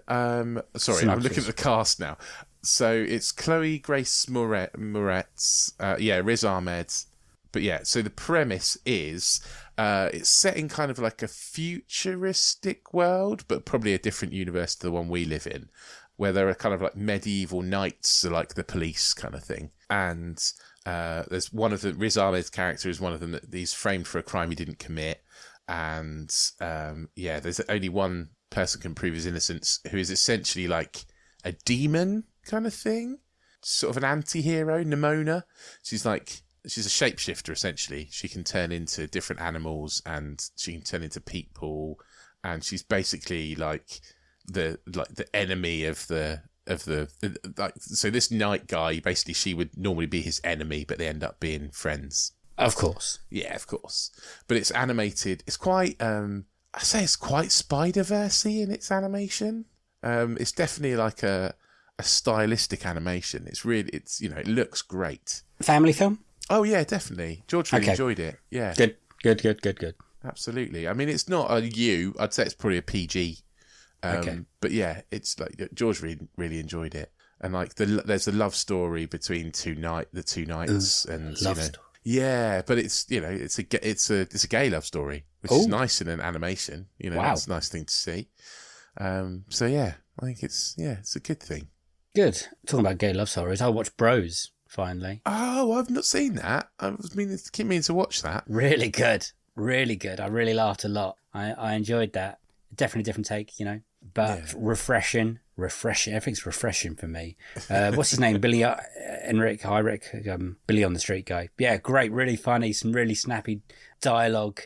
Synopsis. I'm looking at the cast now. So it's Chloe Grace Moretz, Riz Ahmed. But yeah, so the premise is it's set in kind of like a futuristic world, but probably a different universe to the one we live in, where there are kind of like medieval knights, so like the police kind of thing. And there's one of the Riz Ahmed's character is one of them that he's framed for a crime he didn't commit. And there's only one person can prove his innocence, who is essentially like a demon kind of thing, sort of an anti-hero, Nimona. She's a shapeshifter essentially. She can turn into different animals and she can turn into people, and she's basically like the enemy of the so this knight guy, basically she would normally be his enemy, but they end up being friends. Of course. Yeah, of course. But it's animated. It's quite I say it's quite Spider-Verse-y in its animation. It's definitely like a stylistic animation. It looks great. Family film? Oh yeah, definitely. George really enjoyed it. Yeah. Good. Absolutely. I mean, it's not a U. I'd say it's probably a PG. But yeah, it's like George really enjoyed it, and like there's a love story between the two knights, and story. Yeah, but it's it's a gay love story, which is nice in an animation. That's a nice thing to see. So yeah, I think it's a good thing. Good. Talking about gay love stories, I watched Bros finally. Oh, I've not seen that. I was meaning to watch that. Really good. I really laughed a lot. I enjoyed that. Definitely different take, but refreshing. Everything's refreshing for me. What's his name? Billy Billy on the Street guy. Yeah, great, really funny, some really snappy dialogue.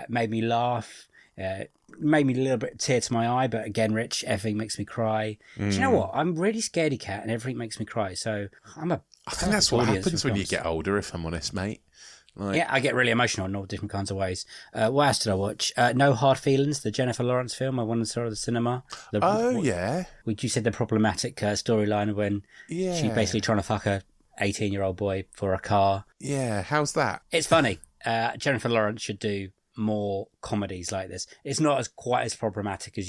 Made me laugh. Made me a little bit tear to my eye, but again, Rich, everything makes me cry. Do you know what? I'm really scaredy cat, and everything makes me cry. So I think that's what happens when you get older. If I'm honest, mate. Yeah, I get really emotional in all different kinds of ways. What else did I watch? No Hard Feelings, the Jennifer Lawrence film. I wanted to saw at the cinema. You said the problematic storyline when she's basically trying to fuck a 18-year-old boy for a car. Yeah, how's that? It's funny. Jennifer Lawrence should do more comedies like this. It's not quite as problematic as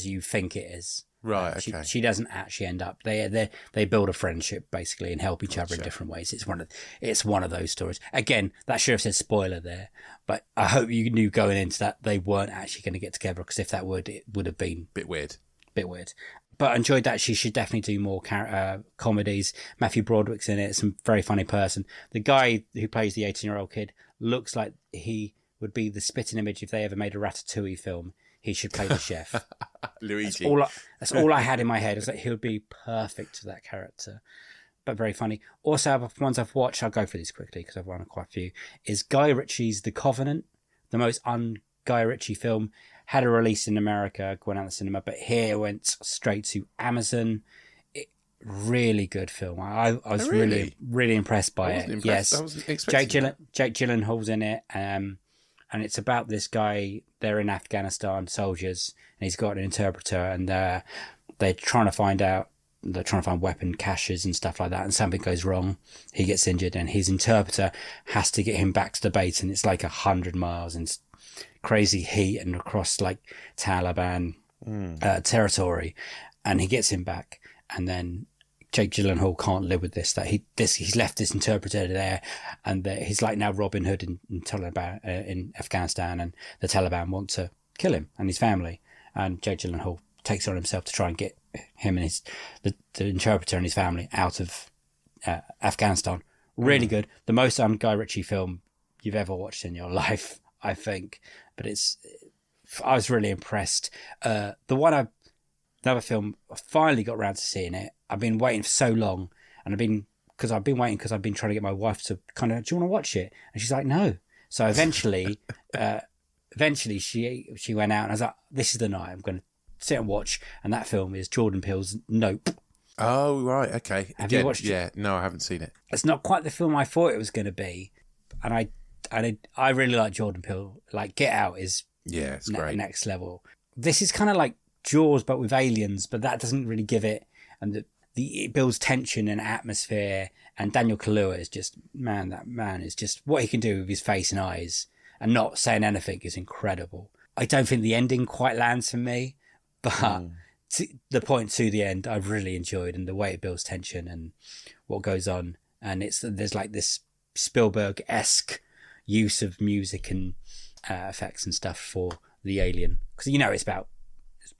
you think it is. Right. Okay. She doesn't actually end up. They build a friendship basically and help each other in different ways. It's one of those stories. Again, that should have said spoiler there, but I hope you knew going into that they weren't actually going to get together, because if that it would have been bit weird. But I enjoyed that. She should definitely do more comedies. Matthew Broderick's in it. Some very funny person. The guy who plays the 18-year-old kid looks like he would be the spitting image if they ever made a Ratatouille film. He should play the chef. Luigi. That's all I had in my head. Is that he would be perfect for that character. But very funny. Also, ones I've watched, I'll go through these quickly because I've run quite a few, is Guy Ritchie's The Covenant, the most un-Guy Ritchie film. Had a release in America, going out the cinema, but here it went straight to Amazon. Really good film. I was really impressed by it. Yes. I wasn't expecting Jake Gyllenhaal's in it. And it's about this guy. They're in Afghanistan, soldiers, and he's got an interpreter, and they're trying to find weapon caches and stuff like that, and something goes wrong. He gets injured, and his interpreter has to get him back to the base, and it's like 100 miles and crazy heat and across like Taliban territory. and he gets him back, and then Jake Gyllenhaal can't live with this, that he's left this interpreter there, and that he's like now Robin Hood in Taliban in Afghanistan, and the Taliban want to kill him and his family, and Jake Gyllenhaal takes it on himself to try and get him and the interpreter and his family out of Afghanistan. Really good. The most Guy Ritchie film you've ever watched in your life, I think. But I was really impressed. Another film, I finally got around to seeing it. I've been waiting for so long, and I've been trying to get my wife to kind of, do you want to watch it? And she's like, no. So eventually she went out, and I was like, this is the night I'm going to sit and watch. And that film is Jordan Peele's Nope. Oh, right, okay. Have you watched it? Yeah, no, I haven't seen it. It's not quite the film I thought it was going to be, and I really like Jordan Peele. Like Get Out is it's great. Next level. This is kind of like Jaws, but with aliens, but that doesn't really give it, and it builds tension and atmosphere. And Daniel Kaluuya is just, that man is just, what he can do with his face and eyes and not saying anything is incredible. I don't think the ending quite lands for me, but the point to the end I've really enjoyed, and the way it builds tension and what goes on. And there's like this Spielberg-esque use of music and effects and stuff for the alien, because it's about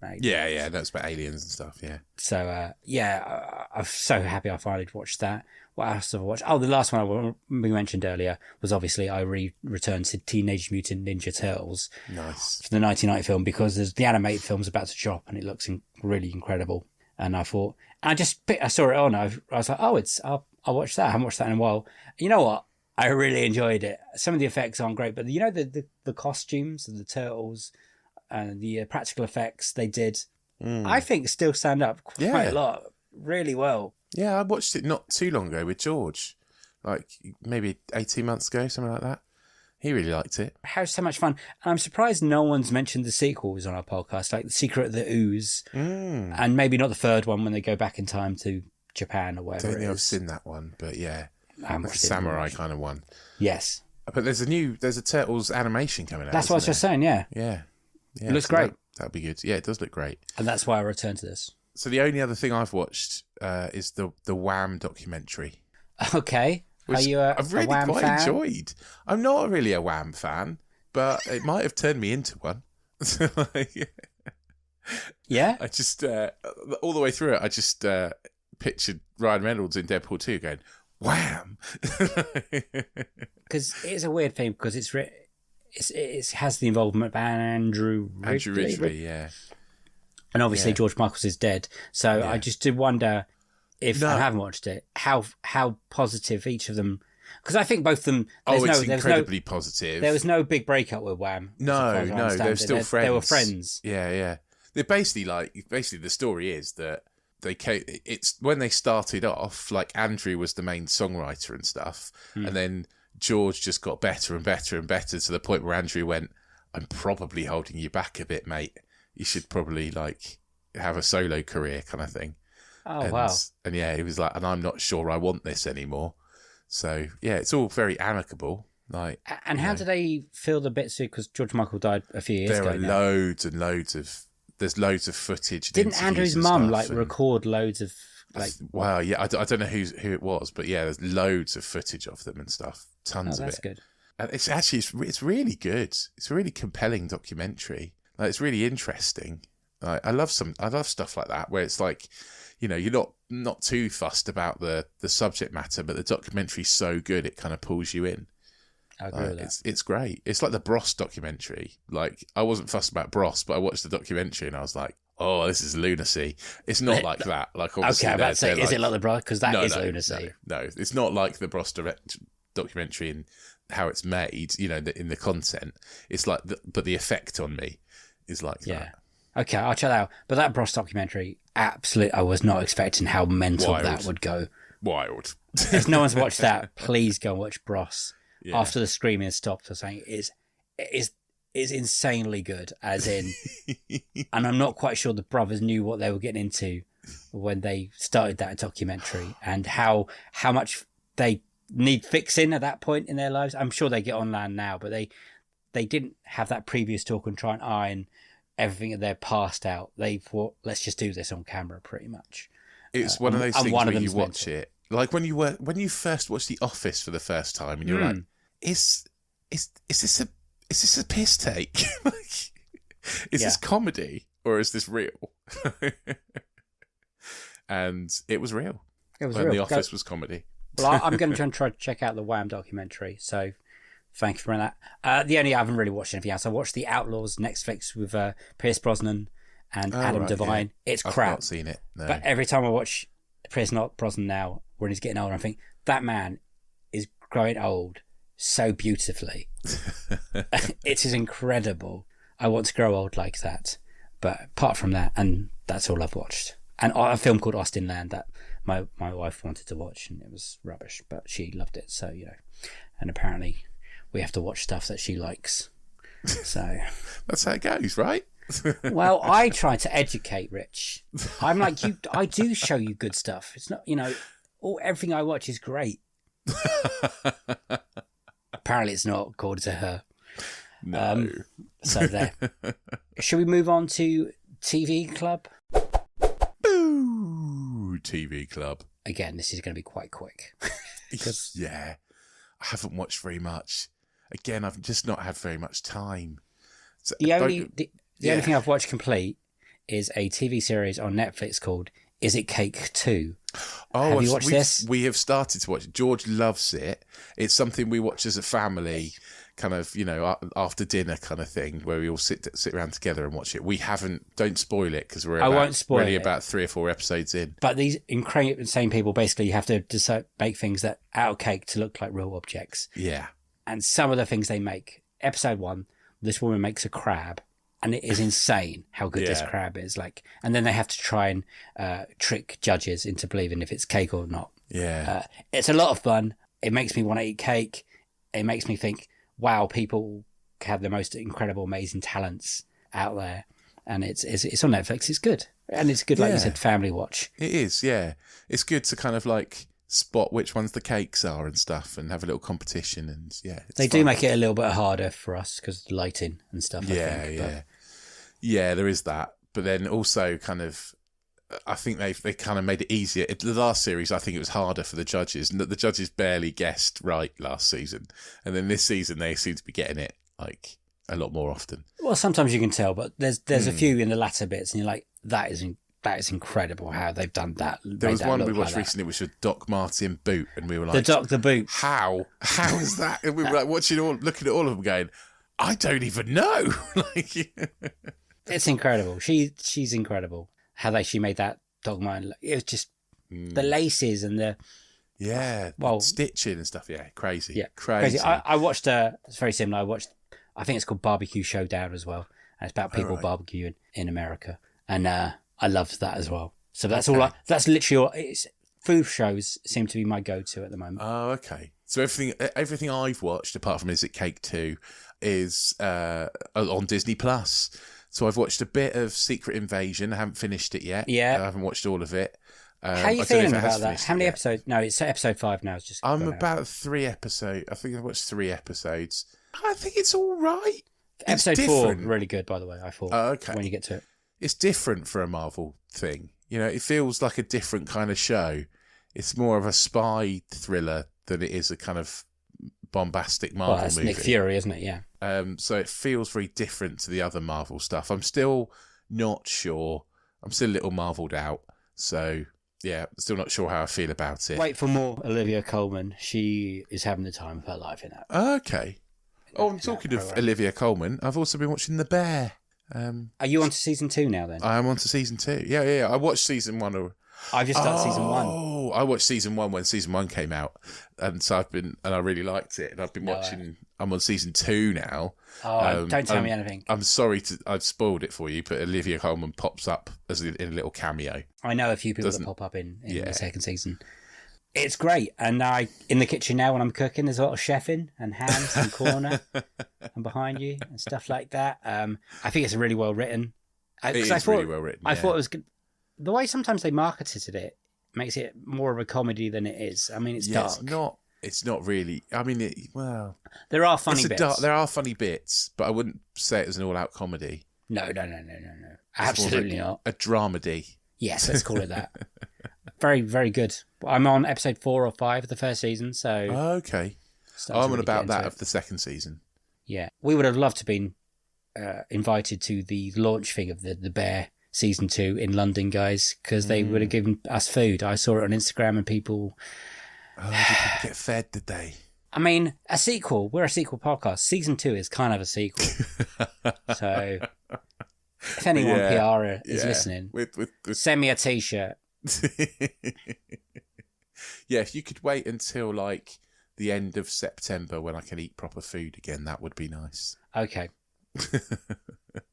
that's about aliens and stuff. So I'm so happy I finally watched that. What else have I watched? Oh, the last one we mentioned earlier was obviously I returned to Teenage Mutant Ninja Turtles. Nice. For the 1990 film, because the animated film's about to drop and it looks really incredible. And I thought, I saw it on. I was like, I'll watch that. I haven't watched that in a while. You know what? I really enjoyed it. Some of the effects aren't great, but the costumes of the turtles and the practical effects they did, I think still stand up quite a lot, really well. Yeah, I watched it not too long ago with George, like maybe 18 months ago, something like that. He really liked it. How so much fun. And I'm surprised no one's mentioned the sequels on our podcast, like The Secret of the Ooze, and maybe not the third one when they go back in time to Japan or whatever. I don't think I've seen that one, but yeah, the samurai kind of one. Yes. But there's a Turtles animation coming out. That's what I was just saying, yeah. Yeah. It looks great. That'd be good. Yeah, it does look great. And that's why I returned to this. So the only other thing I've watched is the Wham documentary. Okay. Are you I've really a Wham quite fan? enjoyed. I'm not really a Wham fan, but it might have turned me into one. Yeah? I just, all the way through it, I just pictured Ryan Reynolds in Deadpool 2 going, Wham! Because it's a weird thing, because it has the involvement of Andrew Ridgely, yeah. And obviously George Michaels is dead. So I just did wonder if I haven't watched it, how positive each of them. Because I think both of them. It's incredibly positive. There was no big breakup with Wham. No, they're still friends. They were friends. Yeah. They're basically the story is that it's when they started off, like Andrew was the main songwriter and stuff, and then George just got better and better and better to the point where Andrew went, I'm probably holding you back a bit, mate. You should probably have a solo career kind of thing. Oh, wow. And yeah, he was like, and I'm not sure I want this anymore. So yeah, it's all very amicable. And how do they feel the bits? Because George Michael died a few years ago. There are loads and loads of. There's loads of footage. Didn't Andrew's mum record loads of Wow, yeah, I don't know who it was, but yeah, there's loads of footage of them and stuff. Tons of it. That's good. And it's really good. It's a really compelling documentary. It's really interesting. I love stuff like that where it's like, you're not too fussed about the subject matter, but the documentary's so good it kind of pulls you in. I agree with that. It's great. It's like the Bros documentary. I wasn't fussed about Bros, but I watched the documentary and I was like, oh, this is lunacy. It's not like that. Obviously, okay, I'm about to say, is it like the Bros? Because that is lunacy. No, it's not like the Bros documentary and how it's made, in the content. It's like, but the effect on me is like that. Okay, I'll check that out. But that Bros documentary, absolutely, I was not expecting how mental that would go. Wild. If no one's watched that, please go and watch Bros. Yeah. After the screaming stopped, I was saying is insanely good, as in, and I'm not quite sure the brothers knew what they were getting into when they started that documentary, and how much they need fixing at that point in their lives. I'm sure they get on land now, but they didn't have that previous talk and try and iron everything, they're passed out. They thought, let's just do this on camera, pretty much. It's one of those things where you watch it, like when you first watch The Office for the first time, and you're like, is this a piss take? Like, is this comedy or is this real? And it was real. It was when real. The Office was comedy. Well, I'm going to try to check out the Wham documentary. So thank you for that. I haven't really watched anything else. I watched The Outlaws Netflix with Pierce Brosnan and Adam Devine. Yeah. It's crap. I've not seen it. No. But every time I watch Pierce Brosnan now, when he's getting older, I think that man is growing old so beautifully. It is incredible. I want to grow old like that. But apart from that, and that's all I've watched. And a film called Austin Land that my wife wanted to watch, and it was rubbish, but she loved it. So, and apparently we have to watch stuff that she likes. So that's how it goes, right? Well, I try to educate Rich. I'm like, I do show you good stuff. It's not, everything I watch is great. Apparently it's not, according to her. No. So there. Should we move on to TV Club? Boo! TV Club. Again, this is going to be quite quick. Yeah. I haven't watched very much. Again, I've just not had very much time. So the only thing I've watched complete is a TV series on Netflix called Is It Cake 2? Oh, have you watched this? We have started to watch it. George loves it. It's something we watch as a family, kind of, after dinner kind of thing, where we all sit around together and watch it. We haven't, don't spoil it, because we're about 3 or 4 episodes in. But these insane people, basically, you have to make things that out of cake to look like real objects. Yeah. And some of the things they make. Episode 1, this woman makes a crab. And it is insane how good this crab is. And then they have to try and trick judges into believing if it's cake or not. Yeah. It's a lot of fun. It makes me want to eat cake. It makes me think, wow, people have the most incredible, amazing talents out there. And it's on Netflix. It's good. And it's good, like you said, family watch. It is, yeah. It's good to kind of spot which ones the cakes are and stuff, and have a little competition. And they do make it a little bit harder for us because of lighting and stuff. Yeah, there is that. But then also kind of, I think they kind of made it easier. The last series, I think it was harder for the judges, and that the judges barely guessed right last season. And then this season, they seem to be getting it a lot more often. Well, sometimes you can tell, but there's a few in the latter bits, and you're like, that is incredible how they've done that. There was one we watched recently, which was Doc Martin Boot, and we were like, the Boot. How is that? And we were looking at all of them, going, I don't even know. It's incredible. She's incredible. How she made that Doc Martin. It was just the laces and the stitching and stuff. Yeah, crazy. Yeah, crazy. I watched. It's very similar. I think it's called Barbecue Showdown as well, and it's about people barbecuing in America, and I loved that as well. So that's all. That's literally all. Food shows seem to be my go-to at the moment. Oh, okay. So everything I've watched, apart from Is It Cake 2, is on Disney Plus. So I've watched a bit of Secret Invasion. I haven't finished it yet. Yeah. I haven't watched all of it. How are you feeling about that? How many episodes? No, it's episode 5 now. I'm about 3 episodes. I think I've watched 3 episodes. I think it's all right. Episode 4, really good, by the way, I thought. Okay. When you get to it. It's different for a Marvel thing. It feels like a different kind of show. It's more of a spy thriller than it is a kind of bombastic Marvel movie. Well, that's Nick Fury, isn't it? Yeah. So it feels very different to the other Marvel stuff. I'm still not sure. I'm still a little marvelled out. So, yeah, still not sure how I feel about it. Wait for more Olivia Colman. She is having the time of her life in that. Okay. Oh, I'm talking of Olivia Colman. I've also been watching The Bear. Are you on to season 2 now then? I am on to season 2. Yeah. I watched season 1. I've just started season 1. Oh, I watched season 1 when season 1 came out, and so I really liked it, and I've been watching. I'm on season 2 now. Oh, don't tell me anything. I'm sorry I've spoiled it for you, but Olivia Colman pops up in a little cameo. I know a few people that pop up in the second season. It's great, and in the kitchen now when I'm cooking, there's a lot of chefing and hands in the corner and behind you and stuff like that. I think it's really well written. Really well written. I thought it was good. The way sometimes they marketed it makes it more of a comedy than it is. I mean, it's dark. It's not really. I mean, there are funny bits. There are funny bits, but I wouldn't say it was an all-out comedy. No. Absolutely not. A dramedy. Yes, let's call it that. Very, very good. I'm on episode 4 or 5 of the first season, so... Okay. I'm on about that of the second season. Yeah. We would have loved to have been invited to the launch thing of the Bear season 2 in London, guys, because they would have given us food. I saw it on Instagram and people... Oh, did people get fed, did they? I mean, a sequel. We're a sequel podcast. Season 2 is kind of a sequel. So, if anyone PR is listening, send me a T-shirt. Yeah, if you could wait until like the end of September when I can eat proper food again, that would be nice. Okay.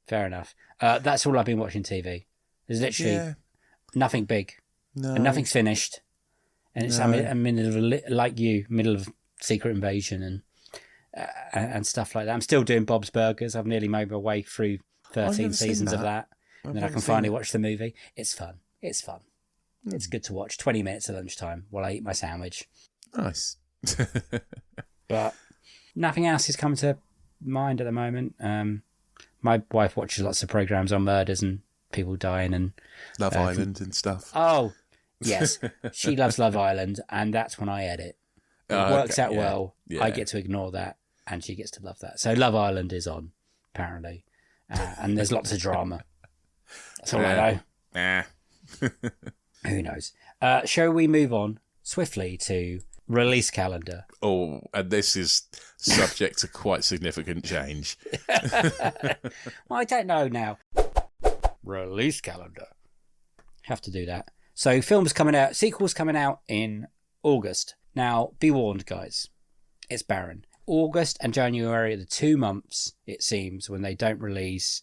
Fair enough. That's all I've been watching TV. There's literally nothing big. No. And nothing's finished. And it's I'm like you, middle of Secret Invasion and stuff like that. I'm still doing Bob's Burgers. I've nearly made my way through 13 seasons of that. And then I can finally watch the movie. It's fun. It's good to watch. 20 minutes at lunchtime while I eat my sandwich. Nice. But nothing else is coming to mind at the moment. My wife watches lots of programs on murders and people dying and Love Island and stuff. Oh, yes. She loves Love Island, and that's when I edit. It works out well. Yeah. I get to ignore that, and she gets to love that. So Love Island is on, apparently. And there's lots of drama. That's all I know. Who knows? Shall we move on swiftly to release calendar? Oh, and this is subject to quite significant change. Well, I don't know now. Release calendar. Have to do that. So films coming out, sequels coming out in August. Now, be warned, guys. It's barren. August and January are the 2 months, it seems, when they don't release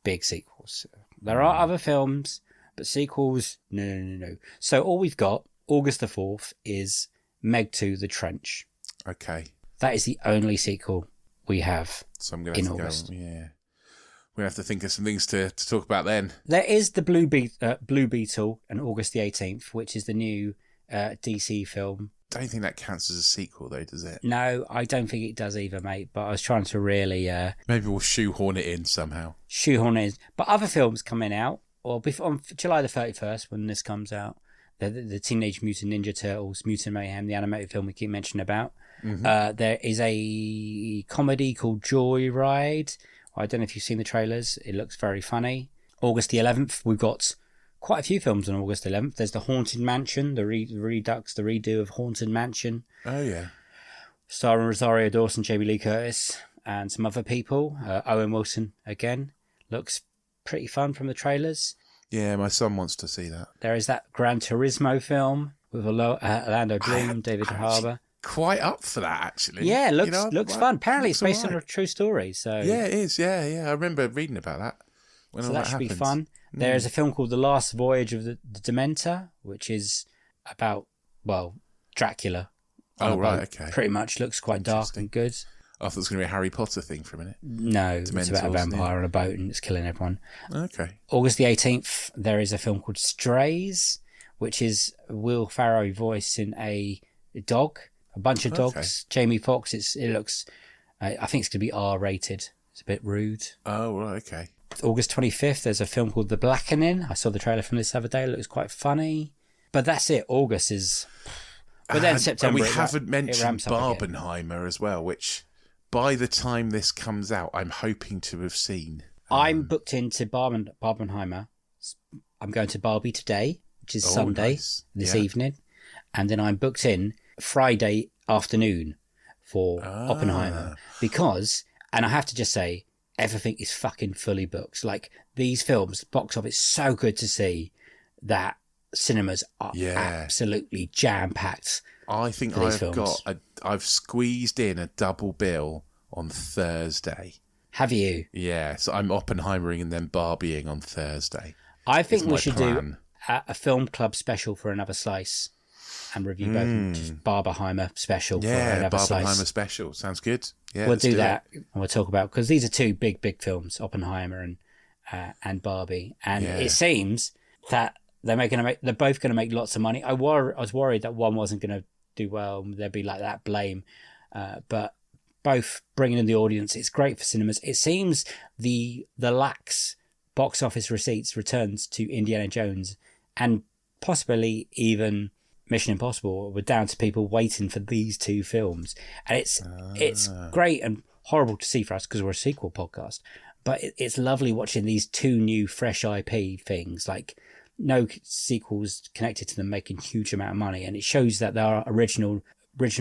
big sequels. There are other films, but sequels, no. So all we've got, August the 4th, is Meg 2, The Trench. Okay. That is the only sequel we have in August. Yeah. We have to think of some things to talk about then. There is the Blue Beetle on August the 18th, which is the new DC film. I don't think that counts as a sequel, though, does it? No, I don't think it does either, mate. But I was trying to really... Maybe we'll shoehorn it in somehow. Shoehorn it in. But other films coming out, or on July the 31st, when this comes out, the Teenage Mutant Ninja Turtles, Mutant Mayhem, the animated film we keep mentioning about. Mm-hmm. There is a comedy called Joyride. I don't know if you've seen the trailers. It looks very funny. August the 11th, we've got quite a few films on August 11th. There's The Haunted Mansion, the redux, the redo of Haunted Mansion. Oh, yeah. Starring Rosario Dawson, Jamie Lee Curtis, and some other people. Owen Wilson, again. Looks pretty fun from the trailers. Yeah, my son wants to see that. There is that Gran Turismo film with Orlando Bloom, David Harbour. Quite up for that, actually. Yeah, looks fun. Apparently, it's based on a true story. So yeah, it is. Yeah. I remember reading about that. So that should be fun. There's a film called The Last Voyage of the Dementor, which is about, Dracula. Oh, right, okay. Pretty much looks quite dark and good. I thought it was going to be a Harry Potter thing for a minute. No, it's about a vampire on a boat and it's killing everyone. Okay. August the 18th, there is a film called Strays, which is Will Ferrell voicing a dog. A bunch of dogs. Okay. Jamie Foxx. It looks. I think it's going to be R-rated. It's a bit rude. Oh, right, okay. August 25th, there's a film called The Blackening. I saw the trailer from this the other day. It looks quite funny. But that's it. August is. But then September. And we haven't mentioned Barbenheimer as well, which by the time this comes out, I'm hoping to have seen. I'm booked into Barbenheimer. I'm going to Barbie today, which is Sunday, this evening, and then I'm booked in Friday afternoon for Oppenheimer because, and I have to just say, everything is fucking fully booked. Like, these films, box office, so good to see that cinemas are absolutely jam-packed. I think I've squeezed in a double bill on Thursday. Have you? Yeah, so I'm Oppenheimering and then Barbieing on Thursday. I think we should do a film club special for Another Slice. And review both. Just Barbenheimer special for Another Slice. Barbenheimer special. Sounds good. Yeah, we'll do that. And we'll talk about, because these are two big films, Oppenheimer and Barbie. And it seems that they're both going to make lots of money. I was worried that one wasn't going to do well. There'd be like that blame. But both bringing in the audience. It's great for cinemas. It seems the lax box office receipts returns to Indiana Jones and possibly even Mission Impossible were down to people waiting for these two films. And it's great and horrible to see for us because we're a sequel podcast. But it's lovely watching these two new fresh IP things, like no sequels connected to them making huge amount of money. And it shows that there are original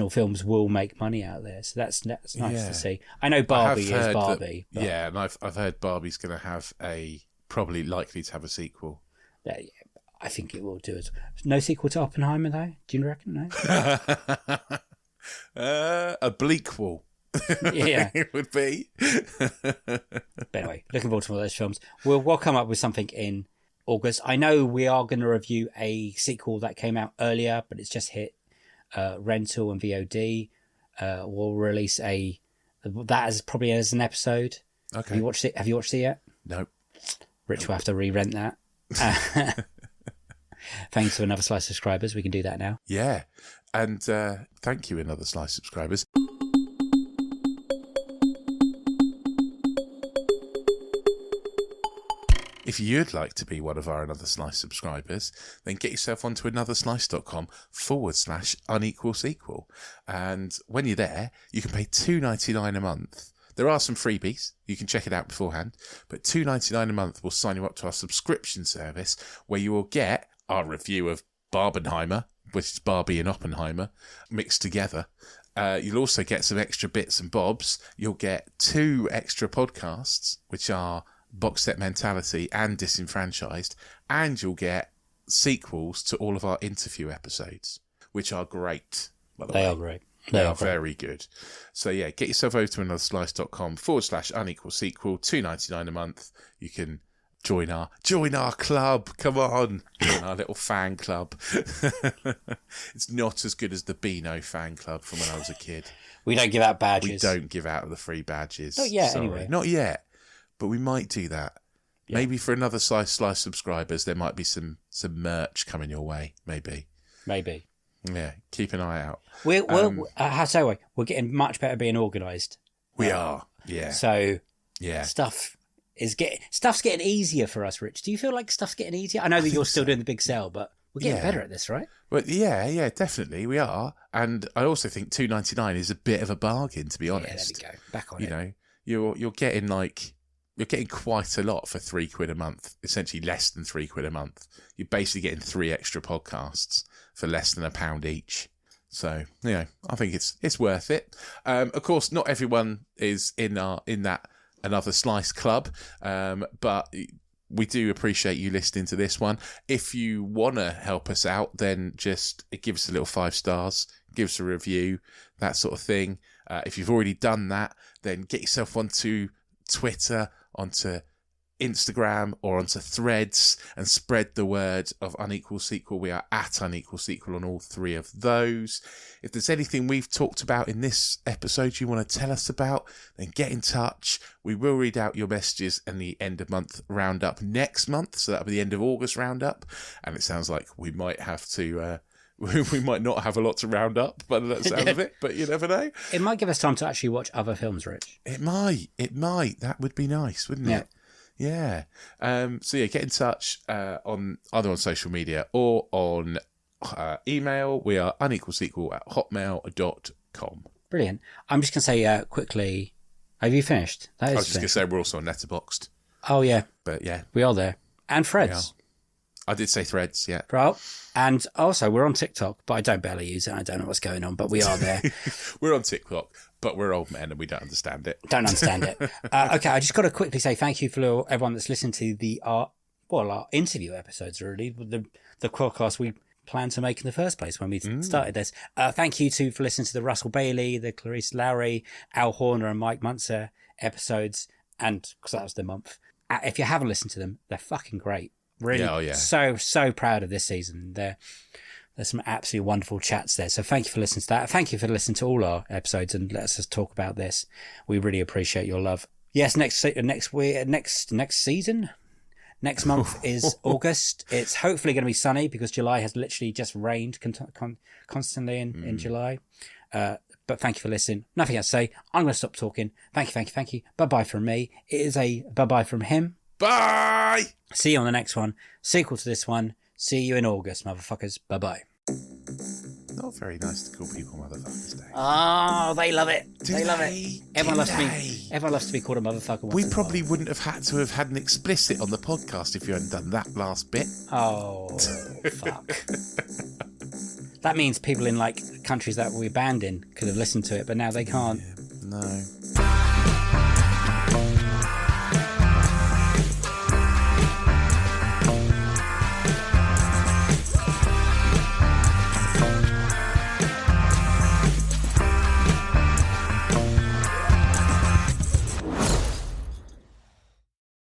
films will make money out there. So that's nice to see. I know Barbie is Barbie. Yeah, and I've heard Barbie's going to have probably likely to have a sequel. Yeah, I think it will do it. No sequel to Oppenheimer, though? Do you reckon? No? A bleakquel. Yeah. It would be. But anyway, looking forward to one of those films. We'll come up with something in August. I know we are going to review a sequel that came out earlier, but it's just hit rental and VOD. We'll release that as probably as an episode. Okay. Have you watched it yet? No. Rich will have to re-rent that. Thanks to Another Slice subscribers, we can do that now. Yeah, and thank you, Another Slice subscribers. If you'd like to be one of our Another Slice subscribers, then get yourself onto anotherslice.com/unequal sequel. And when you're there, you can pay $2.99 a month. There are some freebies. You can check it out beforehand. But $2.99 a month will sign you up to our subscription service where you will get our review of Barbenheimer, which is Barbie and Oppenheimer, mixed together. You'll also get some extra bits and bobs. You'll get 2 extra podcasts, which are Box Set Mentality and Disenfranchised. And you'll get sequels to all of our interview episodes, which are great, by the way. They are great. They are very good. So yeah, get yourself over to anotherslice.com/unequal sequel, $2.99 a month. You can join our club. Come on. Join our little fan club. It's not as good as the Beano fan club from when I was a kid. We don't give out badges. We don't give out the free badges. Not yet, anyway. Not yet. But we might do that. Yeah. Maybe for Another Slice subscribers, there might be some merch coming your way. Maybe. Yeah, keep an eye out. We're getting much better being organised. We are, yeah. So, yeah, stuff's getting easier for us, Rich. Do you feel like stuff's getting easier? I know that you're still doing the big sale, but we're getting better at this, right? Well, yeah, definitely we are. And I also think $2.99 is a bit of a bargain, to be honest. Yeah, there we go. Back on it. You're getting you're getting quite a lot for £3 a month. Essentially, less than £3 a month. You're basically getting 3 extra podcasts for less than £1 each. So, I think it's worth it. Of course, not everyone is in that Another Slice club, but we do appreciate you listening to this one. If you want to help us out, then just give us a little 5 stars, give us a review, that sort of thing. If you've already done that, then get yourself onto Twitter, onto Instagram or onto Threads and spread the word of Unequal Sequel. We are at Unequal Sequel on all 3 of those. If there's anything we've talked about in this episode you want to tell us about, then get in touch. We will read out your messages in the end of month roundup next month. So that'll be the end of August roundup. And it sounds like we might have to... we might not have a lot to round up by the sound of it, but you never know. It might give us time to actually watch other films, Rich. It might. That would be nice, wouldn't it? Yeah. So yeah, get in touch on either on social media or on email. We are unequalsequel@hotmail.com. Brilliant. I'm just going to say quickly, have you finished? I was just going to say we're also on Letterboxd. Oh, yeah. But yeah. We are there. And Threads. I did say Threads, yeah. Right. And also, we're on TikTok, but I don't barely use it. I don't know what's going on, but we are there. We're on TikTok, but we're old men and we don't understand it. Okay, I just got to quickly say thank you for everyone that's listened to our interview episodes, really. The podcast we planned to make in the first place when we started this. Thank you for listening to the Russell Bailey, the Clarice Lowry, Al Horner and Mike Munzer episodes, and because that was the month. If you haven't listened to them, they're fucking great. Really, so proud of this season. There's some absolutely wonderful chats there. So thank you for listening to that. Thank you for listening to all our episodes and let us just talk about this. We really appreciate your love. Yes, next season, Next month is August. It's hopefully going to be sunny because July has literally just rained constantly in July. But thank you for listening. Nothing else to say. I'm going to stop talking. Thank you. Bye-bye from me. It is a bye-bye from him. Bye! See you on the next one. Sequel to this one. See you in August, motherfuckers. Bye-bye. Not very nice to call people motherfuckers, Dave. Oh, they love it. They love it. Everyone Do loves to be called a motherfucker. We probably wouldn't have had to have had an explicit on the podcast if you hadn't done that last bit. Oh, fuck. That means people in like countries that we banned in could have listened to it, but now they can't. Yeah, no.